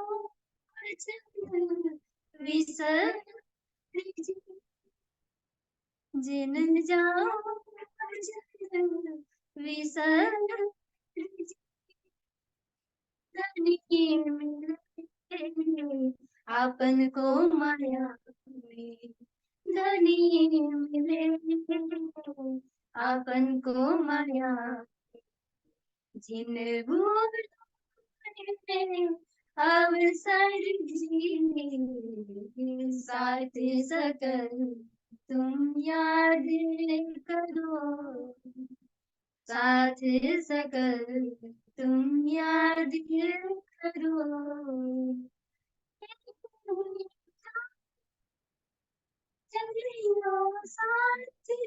विसर, जिन जाओ विसर, मिले आपन को माया में, धनी मिले आपन को माया, जिन भूल अवसर जी, साथ सकल तुम याद करो, साथ सकल तुम याद करो। चलियो साथ जी,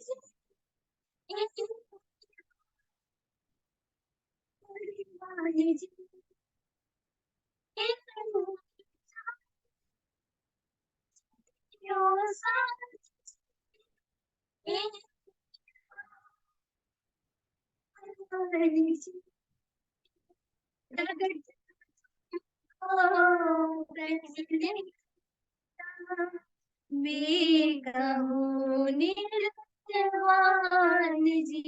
निर्वाण जी,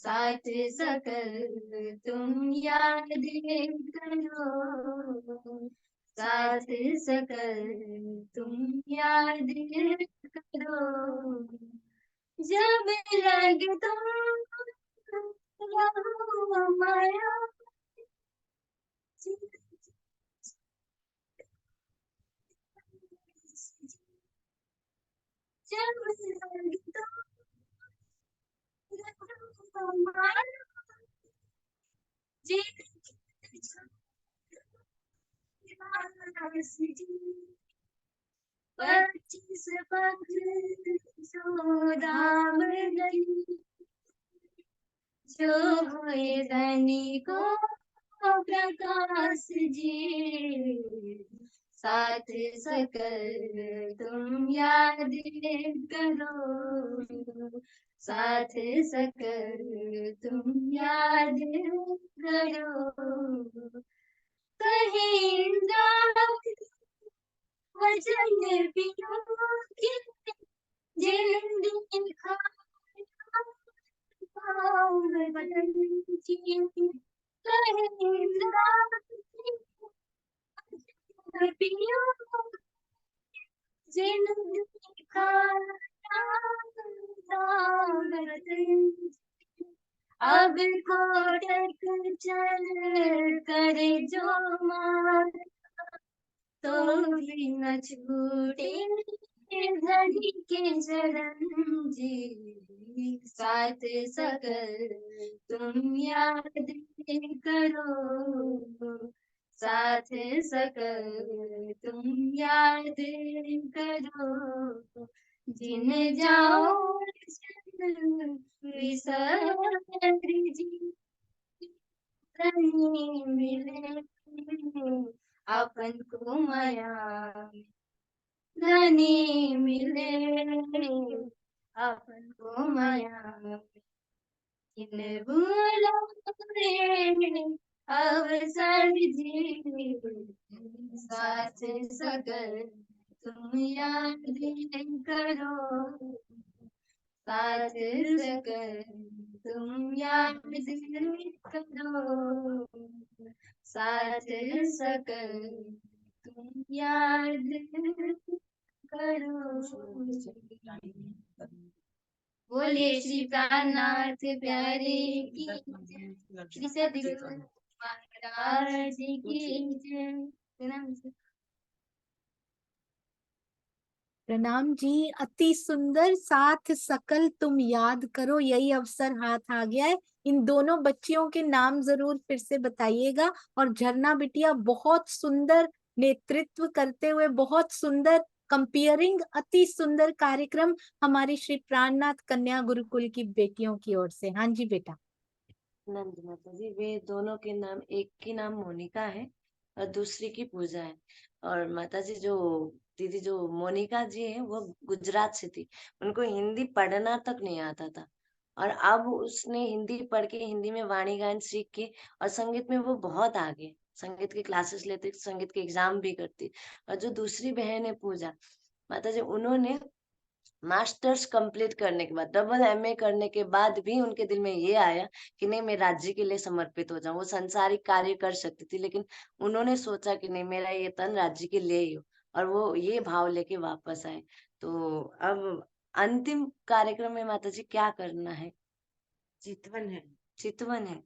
साथ सकल तुम याद करो, साथ सकल तुम याद करो। जब लगे तुम रहो माया, जब लगे तुम रहो माया, पच्चीस पग दाम गई, जो हुए धनी को प्रकाश जी, साथ सकल तुम याद करो, साथ सकल तुम याद करो। कहीं वचन पियो के जिंदगी बदन की, कहीं पियो जिंदगी का अब कोटक चल करे जो मार, तो भी न छूटे धनी के चरण जी, साथ सकल तुम याद करो, साथ सकल तुम याद करो। जिन जाओ विसर जी, धनी मिले अपन को माया, धनी मिले अपन को माया, इन भूलों रे अवसर जी, साथ सकल तुम याद करो, साथ सकल तुम याद करो, साथ सकल तुम याद करो। बोले श्री प्राणनाथ प्यारे की जय, श्री सद्गुरु महाराज की जय। प्रणाम जी। अति सुंदर, साथ सकल तुम याद करो, यही अवसर हाथ आ गया है। इन दोनों बच्चियों के नाम जरूर फिर से बताइएगा। और झरना बिटिया बहुत सुंदर नेतृत्व करते हुए, बहुत सुंदर कंपेयरिंग, अति सुंदर कार्यक्रम हमारी श्री प्राणनाथ कन्या गुरुकुल की बेटियों की ओर से। हाँ जी बेटा। नंद माता जी, वे दोनों के नाम, एक की नाम मोनिका है और दूसरी की पूजा है। और माता जी, जो दीदी जो मोनिका जी है वो गुजरात से थी, उनको हिंदी पढ़ना तक नहीं आता था। और अब उसने हिंदी पढ़ के हिंदी में वाणी गायन सीख के, और संगीत में वो बहुत आगे, संगीत की क्लासेस लेती, संगीत के एग्जाम भी करती। और जो दूसरी बहन है पूजा माता जी, उन्होंने मास्टर्स कंप्लीट करने के बाद, डबल एमए करने के बाद भी उनके दिल में ये आया कि नहीं, मैं राज्य के लिए समर्पित हो जाऊं। वो संसारिक कार्य कर सकती थी, लेकिन उन्होंने सोचा कि नहीं, मेरा ये तन राज्य के लिए ही हो, और वो ये भाव लेके वापस आए। तो अब अंतिम कार्यक्रम में माता जी क्या करना है? चितवन है। चितवन है।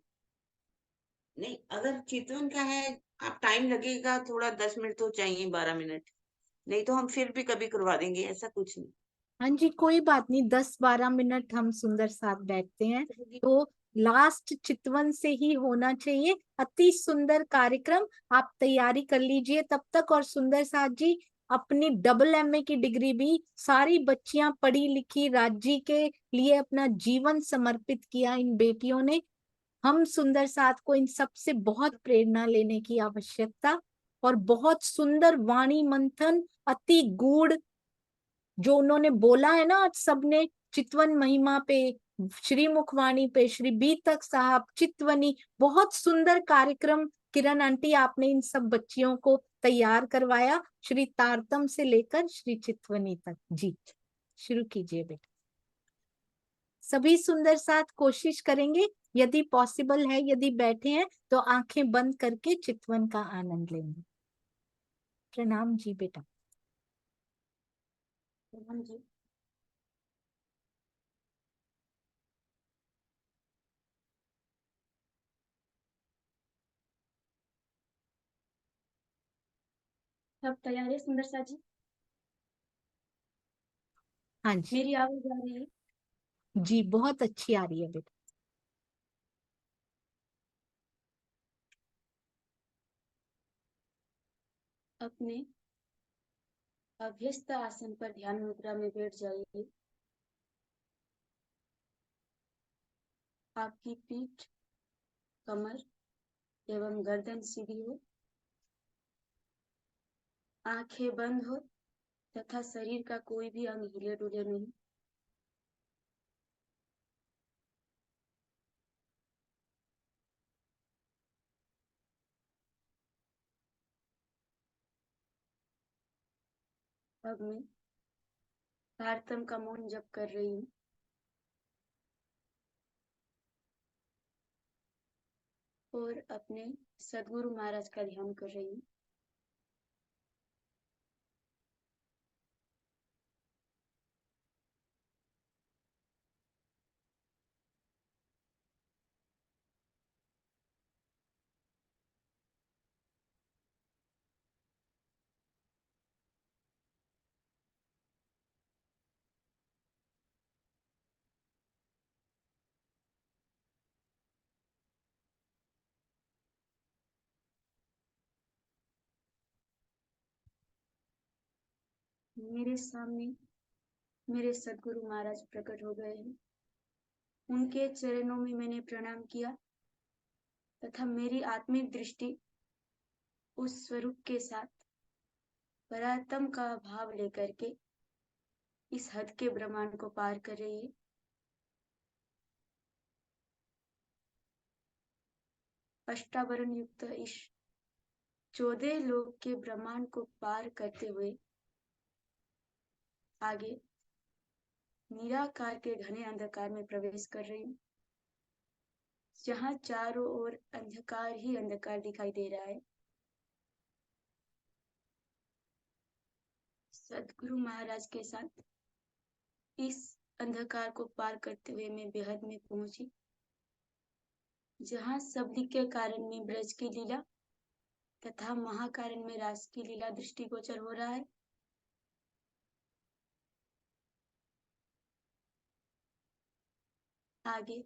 नहीं, अगर चितवन का है, आप टाइम लगेगा थोड़ा, 10 मिनट तो चाहिए, 12 मिनट, नहीं तो हम फिर भी कभी करवा देंगे, ऐसा कुछ नहीं। हाँ जी, कोई बात नहीं, 10-12 मिनट हम सुंदर साथ बैठते हैं। तो लास्ट चितवन से ही होना चाहिए। अति सुंदर कार्यक्रम, आप तैयारी कर लीजिए तब तक। और सुंदर साथ जी, अपनी डबल एमए की डिग्री भी, सारी बच्चियां पढ़ी लिखी, राज्य के लिए अपना जीवन समर्पित किया इन बेटियों ने। हम सुंदर साथ को इन सब से बहुत प्रेरणा लेने की आवश्यकता। और बहुत सुंदर वाणी मंथन, अति गूढ़ जो उन्होंने बोला है ना आज सबने, चितवन महिमा पे, श्री मुखवाणी पे, श्री बी तक साहब, चितवनी, बहुत सुंदर कार्यक्रम। किरण आंटी, आपने इन सब बच्चियों को तैयार करवाया, श्री तारतम से लेकर श्री चितवनी तक। जी शुरू कीजिए बेटा। सभी सुंदर साथ कोशिश करेंगे, यदि पॉसिबल है, यदि बैठे हैं तो आंखें बंद करके चितवन का आनंद लेंगे। प्रणाम जी बेटा। प्रणाम जी। सब तैयार है सुंदर सा जी? हाँ जी मेरी आवाज आ रही है? जी, बहुत अच्छी आ रही है बेटा। अपने अभ्यस्त आसन पर ध्यान मुद्रा में बैठ जाइए। आपकी पीठ, कमर एवं गर्दन सीधी हो, आंखें बंद हो तथा शरीर का कोई भी अंग हिले डुले नहीं। अब मैं तारतम का मौन जप कर रही हूँ। और अपने सदगुरु महाराज का ध्यान कर रही हूँ। मेरे सामने मेरे सदगुरु महाराज प्रकट हो गए हैं। उनके चरणों में मैंने प्रणाम किया तथा मेरी आत्मिक दृष्टि उस स्वरूप के साथ परात्म का भाव लेकर के इस हद के ब्रह्मांड को पार कर रही है। अष्टावरण युक्त इस 14 लोक के ब्रह्मांड को पार करते हुए आगे निराकार के घने अंधकार में प्रवेश कर रही हूँ, जहाँ चारों ओर अंधकार ही अंधकार दिखाई दे रहा है। सदगुरु महाराज के साथ इस अंधकार को पार करते हुए मैं बेहद में पहुंची, जहाँ सबली के कारण में ब्रज की लीला तथा महाकारण में रास की लीला दृष्टिगोचर हो रहा है। आगे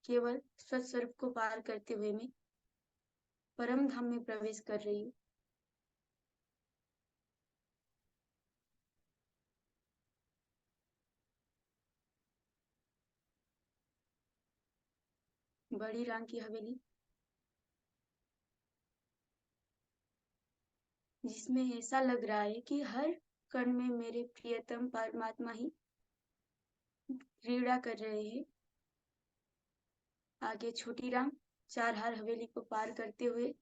केवल स्वस्वरूप को पार करते हुए मैं परम धाम में प्रवेश कर रही हूँ। बड़ी राम की हवेली, जिसमें ऐसा लग रहा है कि हर कण में मेरे प्रियतम परमात्मा ही क्रीड़ा कर रहे हैं। आगे छोटी राम चार हार हवेली को पार करते हुए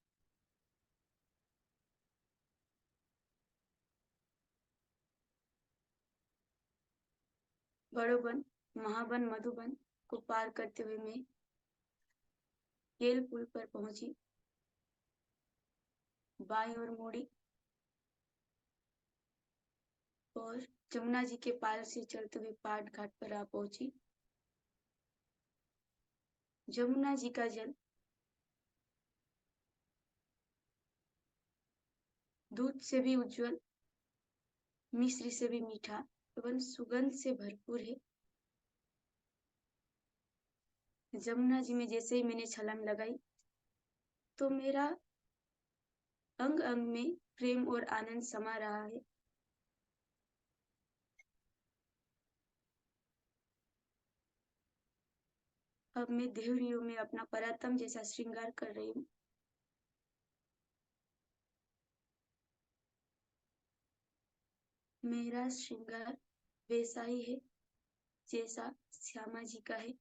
बड़ो वन, महावन, मधुबन को पार करते हुए मैं केल पुल पर पहुंची। बाईं ओर मुड़ी और जमुना जी के पार से चलते हुए पाट घाट पर आ पहुंची। जमुना जी का जल दूध से भी उज्जवल, मिश्री से भी मीठा एवं सुगंध से भरपूर है। जमुना जी में जैसे ही मैंने छलांग लगाई तो मेरा अंग अंग में प्रेम और आनंद समा रहा है। अब मैं देवरियों में अपना पराक्रम जैसा श्रृंगार कर रही हूँ। मेरा श्रृंगार वैसा ही है जैसा श्यामा जी का है।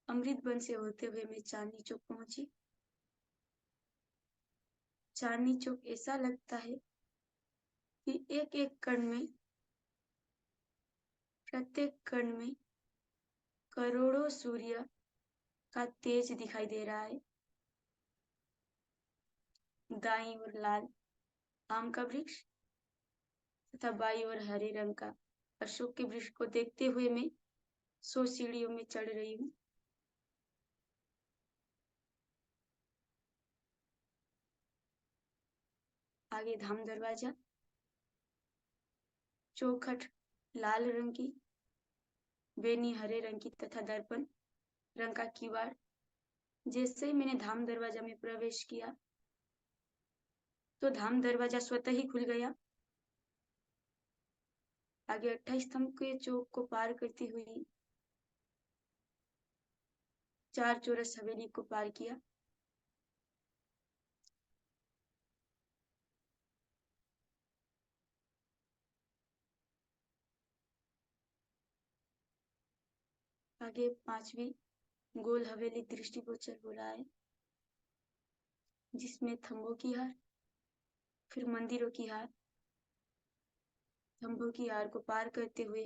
अमृत वन से होते हुए मैं चांदनी चौक पहुंची। चांदनी चौक ऐसा लगता है कि एक एक कण में, प्रत्येक कण में करोड़ों सूर्य का तेज दिखाई दे रहा है। दाईं ओर लाल आम का वृक्ष तथा बाईं ओर हरे रंग का अशोक के वृक्ष को देखते हुए मैं 100 सीढ़ियों में चढ़ रही हूँ। आगे धाम दरवाजा, चौखट लाल रंग की, बेनी हरे रंग की तथा दर्पण रंग का किवाड़। जैसे ही मैंने धाम दरवाजा में प्रवेश किया तो धाम दरवाजा स्वतः ही खुल गया। आगे 28 स्तंभ के चौक को पार करती हुई 4 चौरस हवेली को पार किया। आगे 5वीं गोल हवेली दृष्टिगोचर हो रहा है, जिसमें थंबों की हार, फिर मंदिरों की हार। थंबों की हार को पार करते हुए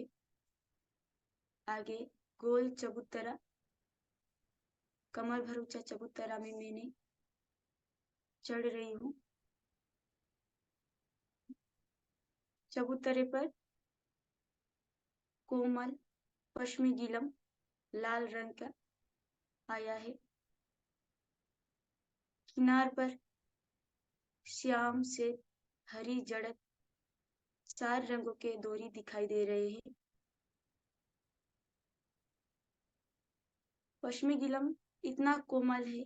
आगे गोल चबूतरा, कमर भर ऊंचा चबूतरा में मैंने चढ़ रही हूँ। चबूतरे पर कोमल पश्चिमी गिलम लाल रंग का आया है। किनार पर श्याम से हरी जड़त 4 रंगों के डोरी दिखाई दे रहे हैं। पश्चिमी गिलम इतना कोमल है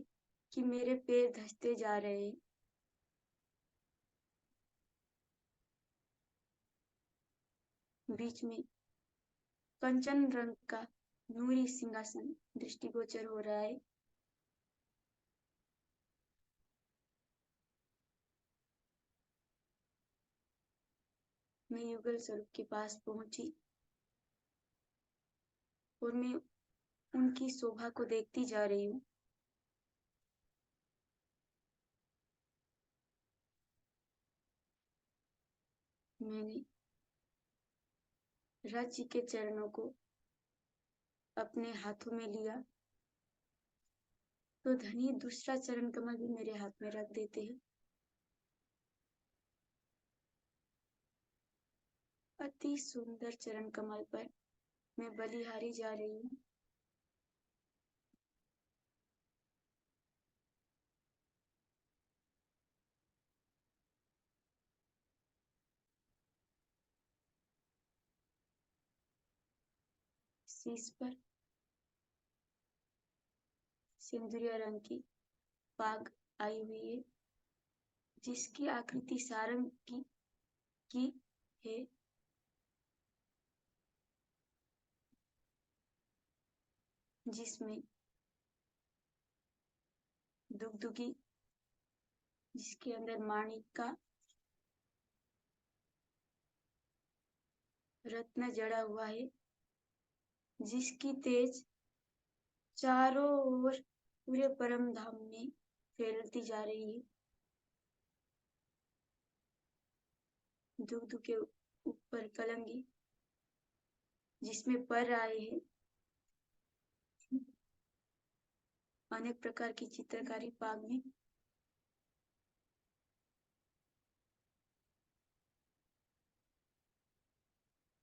कि मेरे पैर धंसते जा रहे हैं। बीच में कंचन रंग का नूरी सिंहासन दृष्टिगोचर हो रहा है। मैं युगल स्वरूप के पास पहुंची और मैं उनकी शोभा को देखती जा रही हूँ। मैंने राज जी के चरणों को अपने हाथों में लिया तो धनी दूसरा चरण कमल भी मेरे हाथ में रख देते हैं। अति सुंदर चरण कमल पर मैं बलिहारी जा रही हूँ। शीश पर सिंदूरिया रंग की पाग आई हुई है, जिसकी आकृति सारंग की है। जिसमें दुगदुगी, जिसके अंदर माणिक का रत्न जड़ा हुआ है, जिसकी तेज चारों ओर पूरे परम धाम में फैलती जा रही है। दुग्ध के ऊपर कलंगी, जिसमें पर आए हैं। अनेक प्रकार की चित्रकारी पाग में।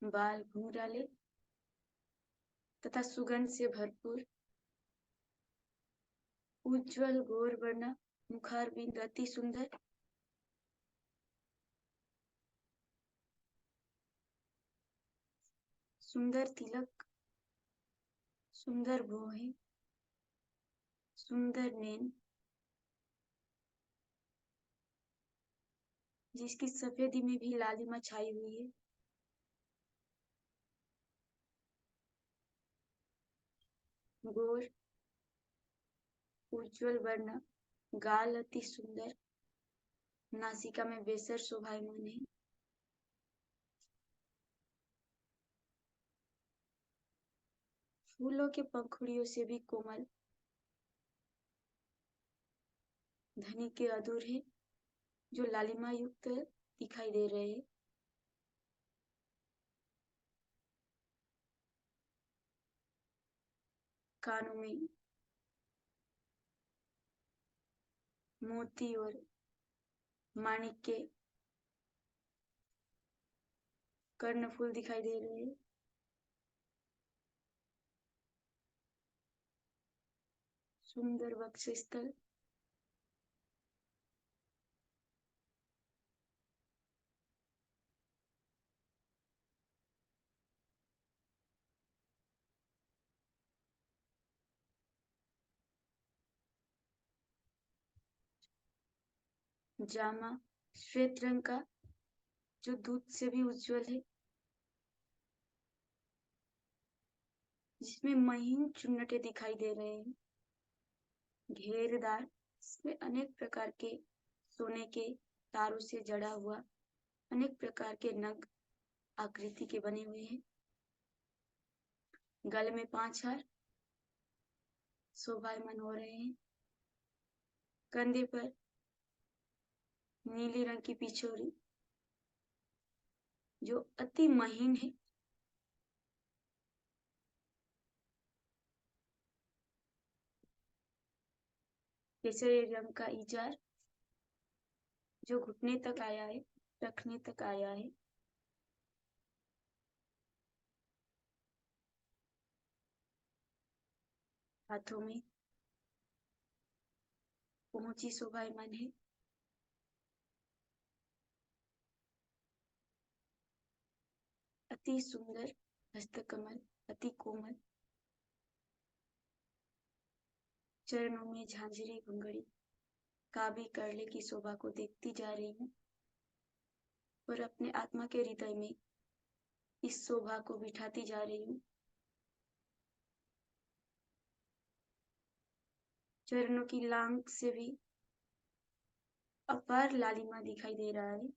बाल घुंघराले तथा सुगंध से भरपूर, उज्जवल गौर वर्ण मुखारबिंद अति सुंदर, सुंदर तिलक, सुंदर भौहें, सुंदर नैन, जिसकी सफेदी में भी लालिमा छाई हुई है। गोर उज्जवल वर्ण, गाल अति सुंदर, नासिका में बेसर शोभायमान है। फूलों के पंखुड़ियों से भी कोमल, धनी के अधूर है, जो लालिमा युक्त दिखाई दे रहे हैं। कानों में मोती और माणिक के कर्णफूल दिखाई दे रहे हैं। सुंदर वक्षस्थल, जामा श्वेत रंग का, जो दूध से भी उज्जवल है, जिसमें महीन चुन्नटे दिखाई दे रहे हैं। घेरदार, इसमें अनेक प्रकार के सोने के तारों से जड़ा हुआ अनेक प्रकार के नग आकृति के बने हुए हैं। गले में 5 हार शोभायमान हो रहे हैं। कंधे पर नीले रंग की पिछोरी, जो अति महीन है। केसरी रंग का इजार, जो घुटने तक आया है, रखने तक आया है। हाथों में पहुंची शोभायमान है। अति सुंदर हस्तकमल, अति कोमल। चरणों में झांझरी घुंघरी काबी करले की शोभा को देखती जा रही हूँ और अपने आत्मा के हृदय में इस शोभा को बिठाती जा रही हूँ। चरणों की लांग से भी अपार लालिमा दिखाई दे रहा है।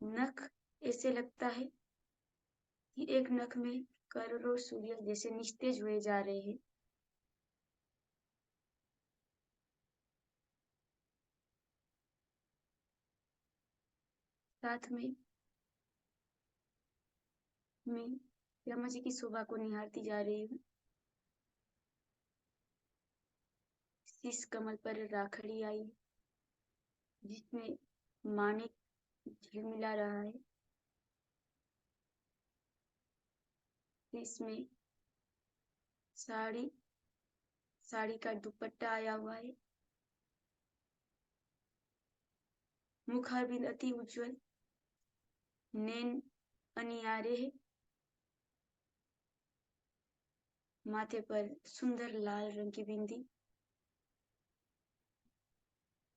नख ऐसे लगता है कि एक नख में करोड़ों सूर्य जैसे निस्तेज हुए जा रहे हैं। साथ में मैं यमा जी की शोभा को निहारती जा रही हूँ। शीश कमल पर राखड़ी आई, जिसमें माणिक झिलमिला रहा है। इसमें साड़ी का दुपट्टा आया हुआ है। मुखारबिंद अति उज्जवल, नैन अनियारे है। माथे पर सुंदर लाल रंग की बिंदी,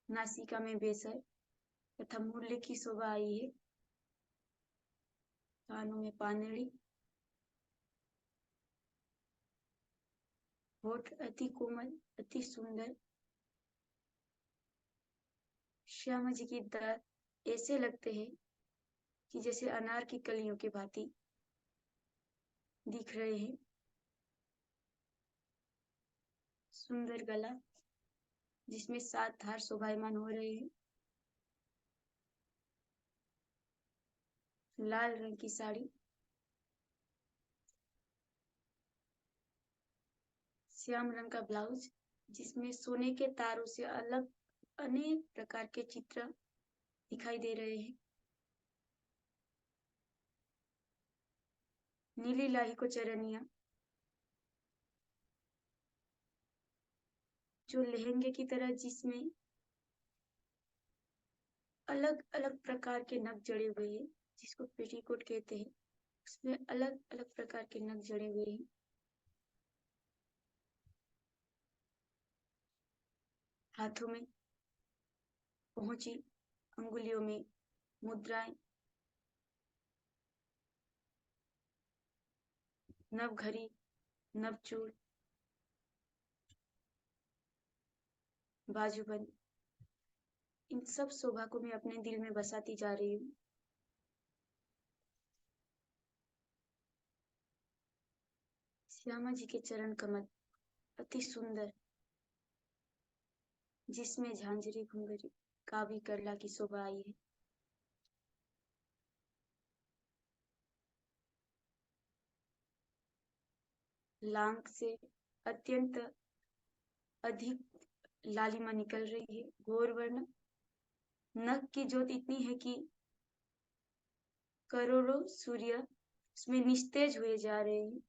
नासिका में बेसर तथा मूल्य की शोभा आई है। कानों में पानड़ी, होठ अति कोमल, अति सुंदर। श्यामा जी की दांत ऐसे लगते हैं कि जैसे अनार की कलियों के भांति दिख रहे हैं। सुंदर गला जिसमें 7 धार शोभायमान हो रहे हैं। लाल रंग की साड़ी, श्याम रंग का ब्लाउज जिसमें सोने के तारों से अलग अनेक प्रकार के चित्र दिखाई दे रहे हैं। नीली लाही को चरनिया जो लहंगे की तरह, जिसमें अलग अलग प्रकार के नग जड़े हुए हैं, जिसको पेटीकोट कहते हैं। उसमें अलग अलग प्रकार के नग जड़े हुए हैं। हाथों में पहुंची, अंगुलियों में मुद्राएं, नव घड़ी, नव चूड़, बाजूबंद, इन सब शोभा को मैं अपने दिल में बसाती जा रही हूँ। श्यामा जी के चरण कमल अति सुंदर, जिसमें झांझरी घुंघरी कावी करला की शोभा आई है। लांग से अत्यंत अधिक लालिमा निकल रही है, घोर वर्ण। नख की ज्योत इतनी है कि करोड़ों सूर्य उसमें निस्तेज हुए जा रहे हैं।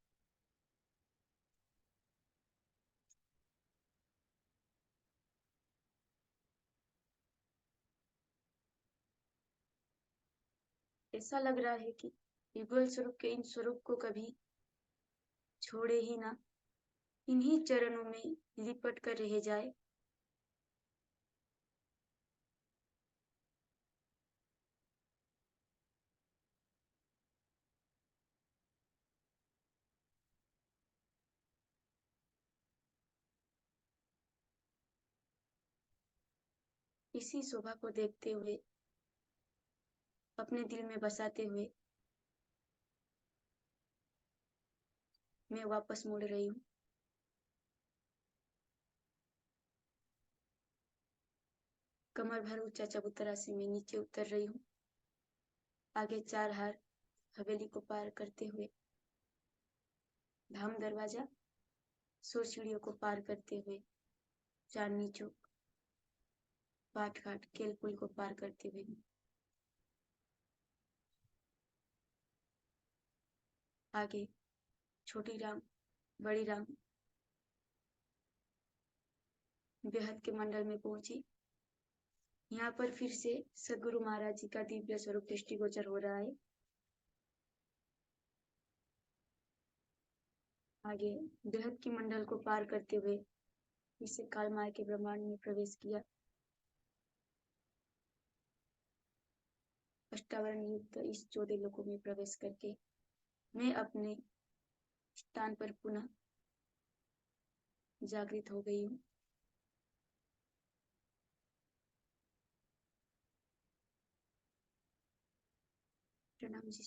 ऐसा लग रहा है कि युगल स्वरूप के इन स्वरूप को कभी छोड़े ही ना, इन्हीं चरणों में लिपट कर रह जाए। इसी शोभा को देखते हुए, अपने दिल में बसाते हुए मैं वापस मुड़ रही हूँ। कमर भर ऊंचा चबूतरा से मैं नीचे उतर रही हूँ। आगे 4 हार हवेली को पार करते हुए, धाम दरवाजा, सो सीढ़ियों को पार करते हुए, चांदनी चौक, पाट घाट, केल पुल को पार करते हुए आगे छोटी राम, बड़ी राम, बेहद के मंडल में पहुंची। यहाँ पर फिर से सदगुरु महाराज जी का दिव्य स्वरूप दृष्टिगोचर हो रहा है। आगे बेहद की मंडल को पार करते हुए इसे कालमाय के ब्रह्मांड में प्रवेश किया। अष्टावरण युक्त इस 14 लोकों में प्रवेश करके मैं अपने स्थान पर पुनः जागृत हो गई हूँ। प्रणाम जी।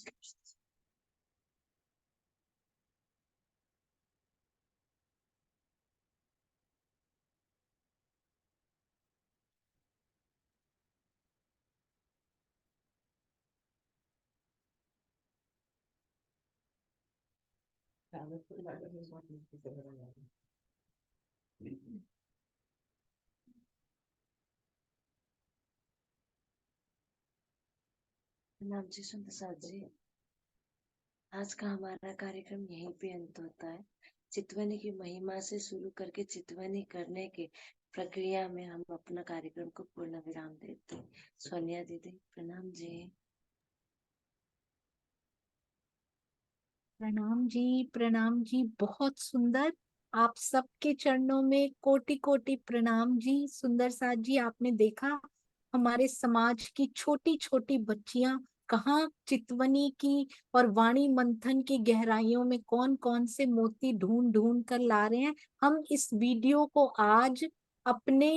प्रणाम जी सुंदर साथ जी। आज का हमारा कार्यक्रम यहीं पे अंत होता है। चितवनी की महिमा से शुरू करके चितवनी करने के प्रक्रिया में हम अपना कार्यक्रम को पूर्ण विराम देते हैं। सोनिया दीदी प्रणाम जी। प्रणाम जी, बहुत सुंदर। आप सबके चरणों में कोटि कोटि प्रणाम जी। सुंदर साथ जी, आपने देखा हमारे समाज की छोटी छोटी बच्चियां कहाँ चितवनी की और वाणी मंथन की गहराइयों में कौन कौन से मोती ढूंढ ढूंढ कर ला रहे हैं। हम इस वीडियो को आज अपने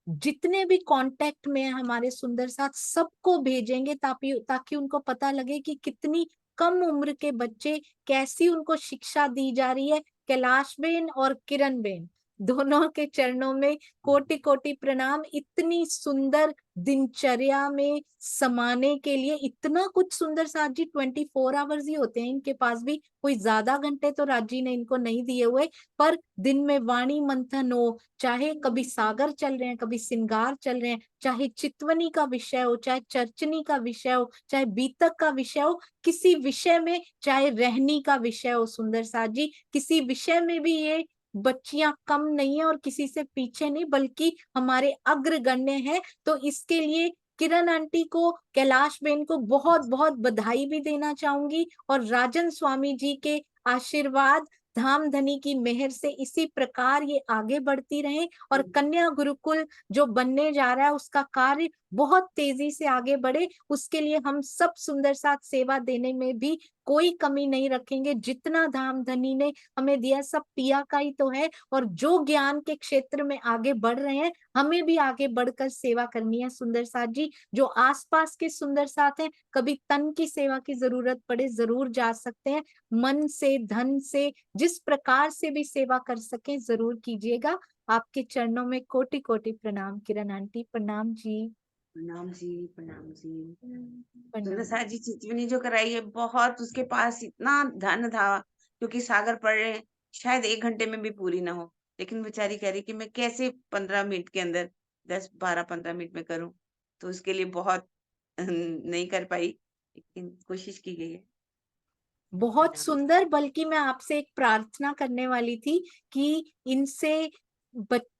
जितने भी कांटेक्ट में हैं हमारे सुंदर साथ सबको भेजेंगे, ताकि ताकि उनको पता लगे कि कितनी कम उम्र के बच्चे कैसी उनको शिक्षा दी जा रही है। कैलाश बेन और किरण बेन दोनों के चरणों में कोटि कोटि प्रणाम। इतनी सुंदर दिनचर्या में समाने के लिए इतना कुछ। सुंदर साथ जी 24 आवर्स ही होते हैं इनके पास भी, कोई ज्यादा घंटे तो राजी ने इनको नहीं दिए हुए। पर दिन में वाणी मंथन हो, चाहे कभी सागर चल रहे हैं, कभी सिंगार चल रहे हैं, चाहे चितवनी का विषय हो, चाहे चर्चनी का विषय हो, चाहे बीतक का विषय हो, किसी विषय में, चाहे रहनी का विषय हो, सुंदर साथ जी किसी विषय में भी ये बच्चियां कम नहीं है और किसी से पीछे नहीं, बल्कि हमारे अग्रगण्य है। तो इसके लिए किरण आंटी को, कैलाश बेन को बहुत बहुत बधाई भी देना चाहूंगी। और राजन स्वामी जी के आशीर्वाद, धाम धनी की मेहर से इसी प्रकार ये आगे बढ़ती रहे और कन्या गुरुकुल जो बनने जा रहा है उसका कार्य बहुत तेजी से आगे बढ़े। उसके लिए हम सब सुंदर साथ सेवा देने में भी कोई कमी नहीं रखेंगे। जितना धाम धनी ने हमें दिया सब पिया का ही तो है, और जो ज्ञान के क्षेत्र में आगे बढ़ रहे हैं हमें भी आगे बढ़कर सेवा करनी है। सुंदर साथ जी, जो आसपास के सुंदर साथ हैं, कभी तन की सेवा की जरूरत पड़े जरूर जा सकते हैं। मन से, धन से, जिस प्रकार से भी सेवा कर सके जरूर कीजिएगा। आपके चरणों में कोटि कोटि प्रणाम किरण आंटी। प्रणाम जी। प्रणाम जी, प्रणाम जी। प्रणाम। सुंदरसा जी चितवनी जो कराई है, बहुत उसके पास इतना धन था, क्योंकि सागर पढ़ रहे हैं, शायद 1 घंटे में भी पूरी ना हो, लेकिन बेचारी कह रही कि मैं कैसे 15 मिनट के अंदर 10, 12, 15 मिनट में करूं, तो उसके लिए बहुत नहीं कर पाई, लेकिन कोशिश की गई है। बहुत प्रणाम। सुंदर। बल्कि मैं आपसे एक प्रार्थना करने वाली थी कि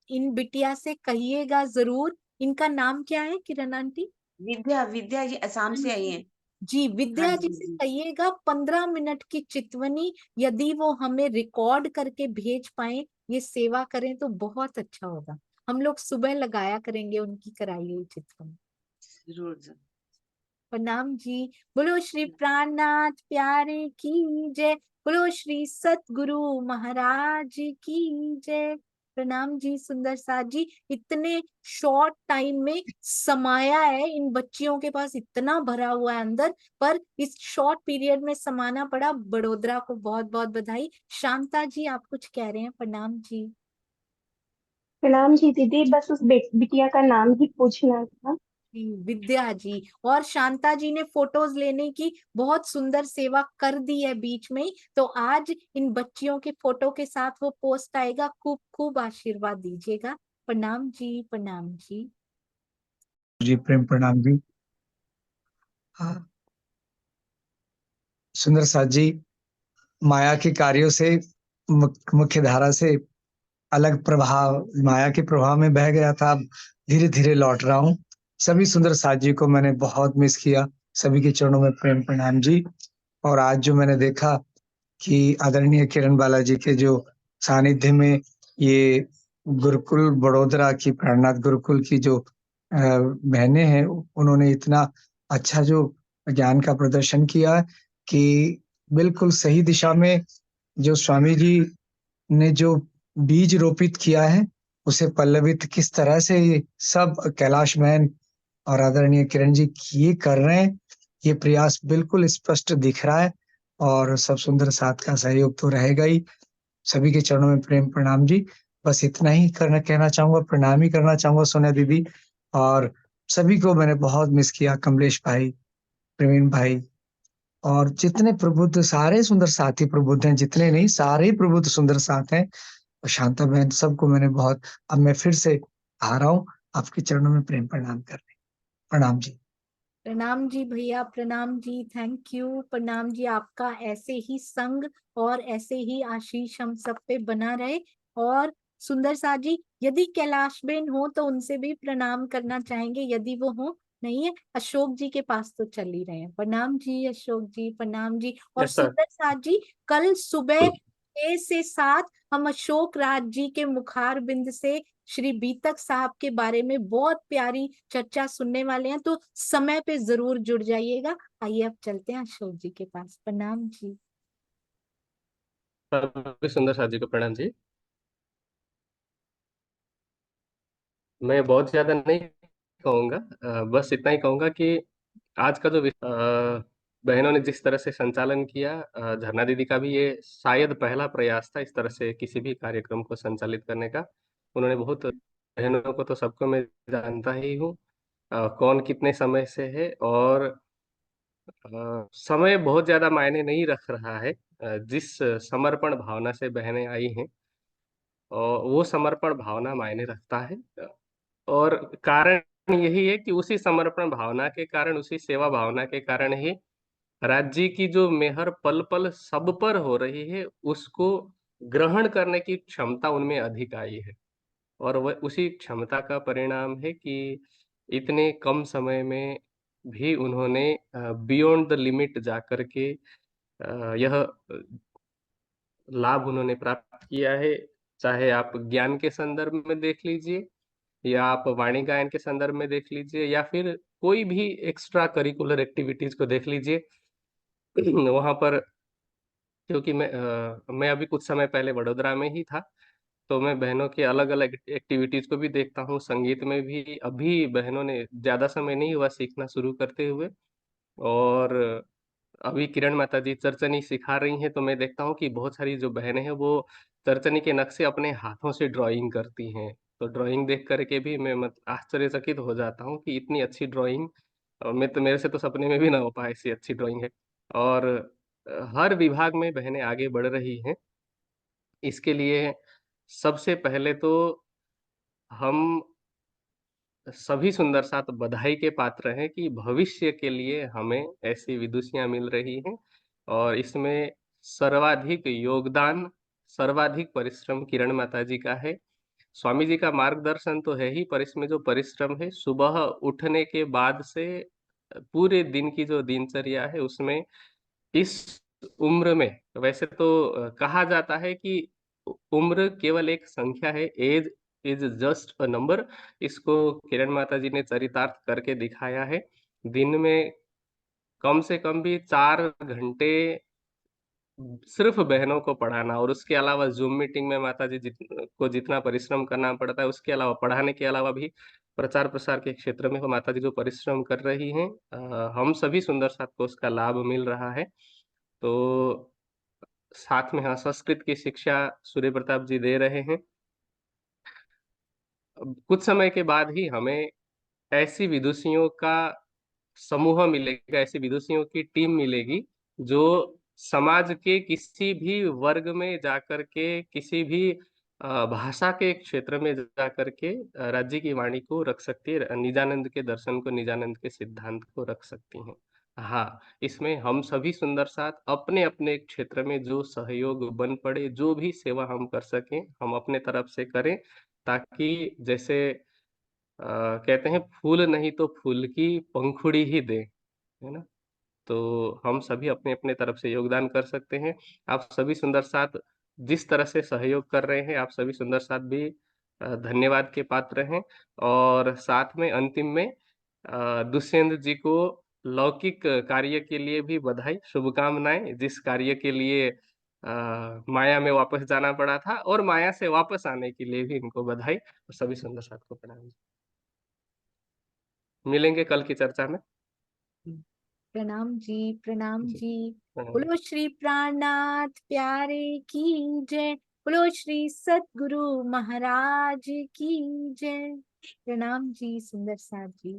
इन बिटिया से कहिएगा जरूर। इनका नाम क्या है किरण आंटी? विद्या, विद्या जी असम से आई हैं। जी, हाँ विद्या जी जी से जी। कहिएगा 15 मिनट की चितवनी यदि वो हमें रिकॉर्ड करके भेज पाए, ये सेवा करें तो बहुत अच्छा होगा। हम लोग सुबह लगाया करेंगे उनकी कराई हुई चितवनी। जरूर जरूर। प्रणाम जी। बोलो श्री प्राणनाथ प्यारे की जय। बोलो श्री सतगुरु महाराज की जय। प्रणाम जी सुंदर साथ जी, इतने शॉर्ट टाइम में समाया है। इन बच्चियों के पास इतना भरा हुआ है अंदर, पर इस शॉर्ट पीरियड में समाना पड़ा। बड़ोदरा को बहुत बहुत बधाई। शांता जी, आप कुछ कह रहे हैं? प्रणाम जी। प्रणाम जी दीदी, बस उस बिटिया का नाम ही पूछना था। विद्या जी। और शांता जी ने फोटोज लेने की बहुत सुंदर सेवा कर दी है बीच में ही, तो आज इन बच्चियों के फोटो के साथ वो पोस्ट आएगा। खूब खूब आशीर्वाद दीजिएगा। प्रणाम जी, प्रणाम जी। जी प्रेम प्रणाम जी। हाँ, सुंदर साथ जी, माया के कार्यों से, मुख्य धारा से अलग प्रभाव, माया के प्रभाव में बह गया था, अब धीरे धीरे लौट रहा हूँ। सभी सुंदर साथ जी को मैंने बहुत मिस किया। सभी के चरणों में प्रेम प्रणाम जी। और आज जो मैंने देखा कि आदरणीय किरण बालाजी के जो सानिध्य में ये गुरुकुल बड़ोदरा की, प्राणनाथ गुरुकुल की जो बहनें हैं, उन्होंने इतना अच्छा जो ज्ञान का प्रदर्शन किया कि बिल्कुल सही दिशा में जो स्वामी जी ने जो बीज रोपित किया है, उसे पल्लवित किस तरह से ये सब कैलाश मैन और आदरणीय किरण जी ये कर रहे हैं, ये प्रयास बिल्कुल स्पष्ट दिख रहा है। और सब सुंदर साथ का सहयोग तो रहेगा ही। सभी के चरणों में प्रेम प्रणाम जी। बस इतना ही कहना चाहूंगा, प्रणाम ही करना चाहूंगा सोनिया दीदी। और सभी को मैंने बहुत मिस किया, कमलेश भाई, प्रवीण भाई, और जितने प्रबुद्ध, सारे सुंदर साथी प्रबुद्ध हैं, जितने नहीं सारे प्रबुद्ध सुंदर साथ हैं, और शांता बहन, सबको मैंने बहुत, अब मैं फिर से आ रहा हूँ आपके चरणों में प्रेम प्रणाम करने। प्रणाम जी। प्रणाम जी भैया, प्रणाम जी, थैंक यू। प्रणाम जी, आपका ऐसे ही संग और ऐसे ही आशीष हम सब पे बना रहे। और सुंदर साथ जी, यदि कैलाश बेन हो तो उनसे भी प्रणाम करना चाहेंगे, यदि वो हो। नहीं है? अशोक जी के पास तो चल ही रहे हैं। प्रणाम जी अशोक जी, प्रणाम जी। और यस सर। सुंदर साथ जी, कल सुबह 6 से 7 हम अशोक राज जी के मुखार बिंद से श्री बीतक साहब के बारे में बहुत प्यारी चर्चा सुनने वाले हैं, तो समय पे जरूर जुड़ जाइएगा। आइए अब चलते हैं अशोक जी के पास। प्रणाम जी। सर सुंदर साथ जी को प्रणाम जी। मैं बहुत ज्यादा नहीं कहूँगा, बस इतना ही कहूँगा कि आज का जो बहनों ने जिस तरह से संचालन किया, झरना दीदी का भी ये शायद पहला प्रयास था इस तरह से किसी भी कार्यक्रम को संचालित करने का। उन्होंने बहुत, बहनों को तो सबको मैं जानता ही हूँ, कौन कितने समय से है, और समय बहुत ज्यादा मायने नहीं रख रहा है। जिस समर्पण भावना से बहनें आई हैं, और वो समर्पण भावना मायने रखता है। और कारण यही है कि उसी समर्पण भावना के कारण, उसी सेवा भावना के कारण ही राज्य की जो मेहर पल पल सब पर हो रही है, उसको ग्रहण करने की क्षमता उनमें अधिक आई है। और वह उसी क्षमता का परिणाम है कि इतने कम समय में भी उन्होंने बियॉन्ड द लिमिट जाकर के यह लाभ उन्होंने प्राप्त किया है। चाहे आप ज्ञान के संदर्भ में देख लीजिए, या आप वाणी गायन के संदर्भ में देख लीजिए, या फिर कोई भी एक्स्ट्रा करिकुलर एक्टिविटीज को देख लीजिए। वहां पर, क्योंकि मैं अभी कुछ समय पहले वडोदरा में ही था, तो मैं बहनों के अलग अलग एक्टिविटीज को भी देखता हूँ। संगीत में भी अभी बहनों ने ज्यादा समय नहीं हुआ सीखना शुरू करते हुए, और अभी किरण माता जी चरचनी सिखा रही हैं, तो मैं देखता हूँ कि बहुत सारी जो बहनें हैं वो चरचनी के नक्शे अपने हाथों से ड्राइंग करती हैं। तो ड्राइंग देख करके भी मैं आश्चर्यचकित हो जाता हूँ कि इतनी अच्छी ड्राइंग, मैं तो, मेरे से तो सपने में भी ना हो पाए, ऐसी अच्छी ड्राइंग है। और हर विभाग में बहनें आगे बढ़ रही हैं। इसके लिए सबसे पहले तो हम सभी सुंदर साथ बधाई के पात्र हैं कि भविष्य के लिए हमें ऐसी विदुषियां मिल रही हैं, और इसमें सर्वाधिक योगदान, सर्वाधिक परिश्रम किरण माता जी का है। स्वामी जी का मार्गदर्शन तो है ही, पर इसमें जो परिश्रम है, सुबह उठने के बाद से पूरे दिन की जो दिनचर्या है उसमें, इस उम्र में, वैसे तो कहा जाता है कि उम्र केवल एक संख्या है, age is just a number. इसको किरण माता जी ने चरितार्थ करके दिखाया है। दिन में कम से कम भी 4 घंटे सिर्फ बहनों को पढ़ाना, और उसके अलावा जूम मीटिंग में माता जी को जितना परिश्रम करना पड़ता है, उसके अलावा पढ़ाने के अलावा भी प्रचार प्रसार के क्षेत्र में वो माता जी जो परिश्रम कर रही हैं, हम सभी सुंदर साथ को उसका लाभ मिल रहा है। तो साथ में हाँ, संस्कृत की शिक्षा सूर्य प्रताप जी दे रहे हैं। अब कुछ समय के बाद ही हमें ऐसी विदुषियों का समूह मिलेगा, ऐसी विदुषियों की टीम मिलेगी, जो समाज के किसी भी वर्ग में जाकर के, किसी भी भाषा के क्षेत्र में जाकर के राज्य की वाणी को रख सकती है, निजानंद के दर्शन को, निजानंद के सिद्धांत को रख सकती हैं। हाँ, इसमें हम सभी सुंदर साथ अपने अपने क्षेत्र में जो सहयोग बन पड़े, जो भी सेवा हम कर सकें, हम अपने तरफ से करें, ताकि जैसे कहते हैं, फूल नहीं तो फूल की पंखुड़ी ही दे, है ना। तो हम सभी अपने अपने तरफ से योगदान कर सकते हैं। आप सभी सुंदर साथ जिस तरह से सहयोग कर रहे हैं, आप सभी सुंदर साथ भी धन्यवाद के पात्र हैं। और साथ में अंतिम में दुष्यंत जी को लौकिक कार्य के लिए भी बधाई, शुभकामनाएं, जिस कार्य के लिए माया में वापस जाना पड़ा था, और माया से वापस आने के लिए भी इनको बधाई, और सभी सुंदर साथ को प्रणाम। मिलेंगे कल की चर्चा में। प्रणाम जी, प्रणाम जी, जी। प्रणाम। बोलो श्री प्राणनाथ प्यारे की जय। बोलो श्री सतगुरु महाराज की जय। प्रणाम जी सुंदर साथ जी।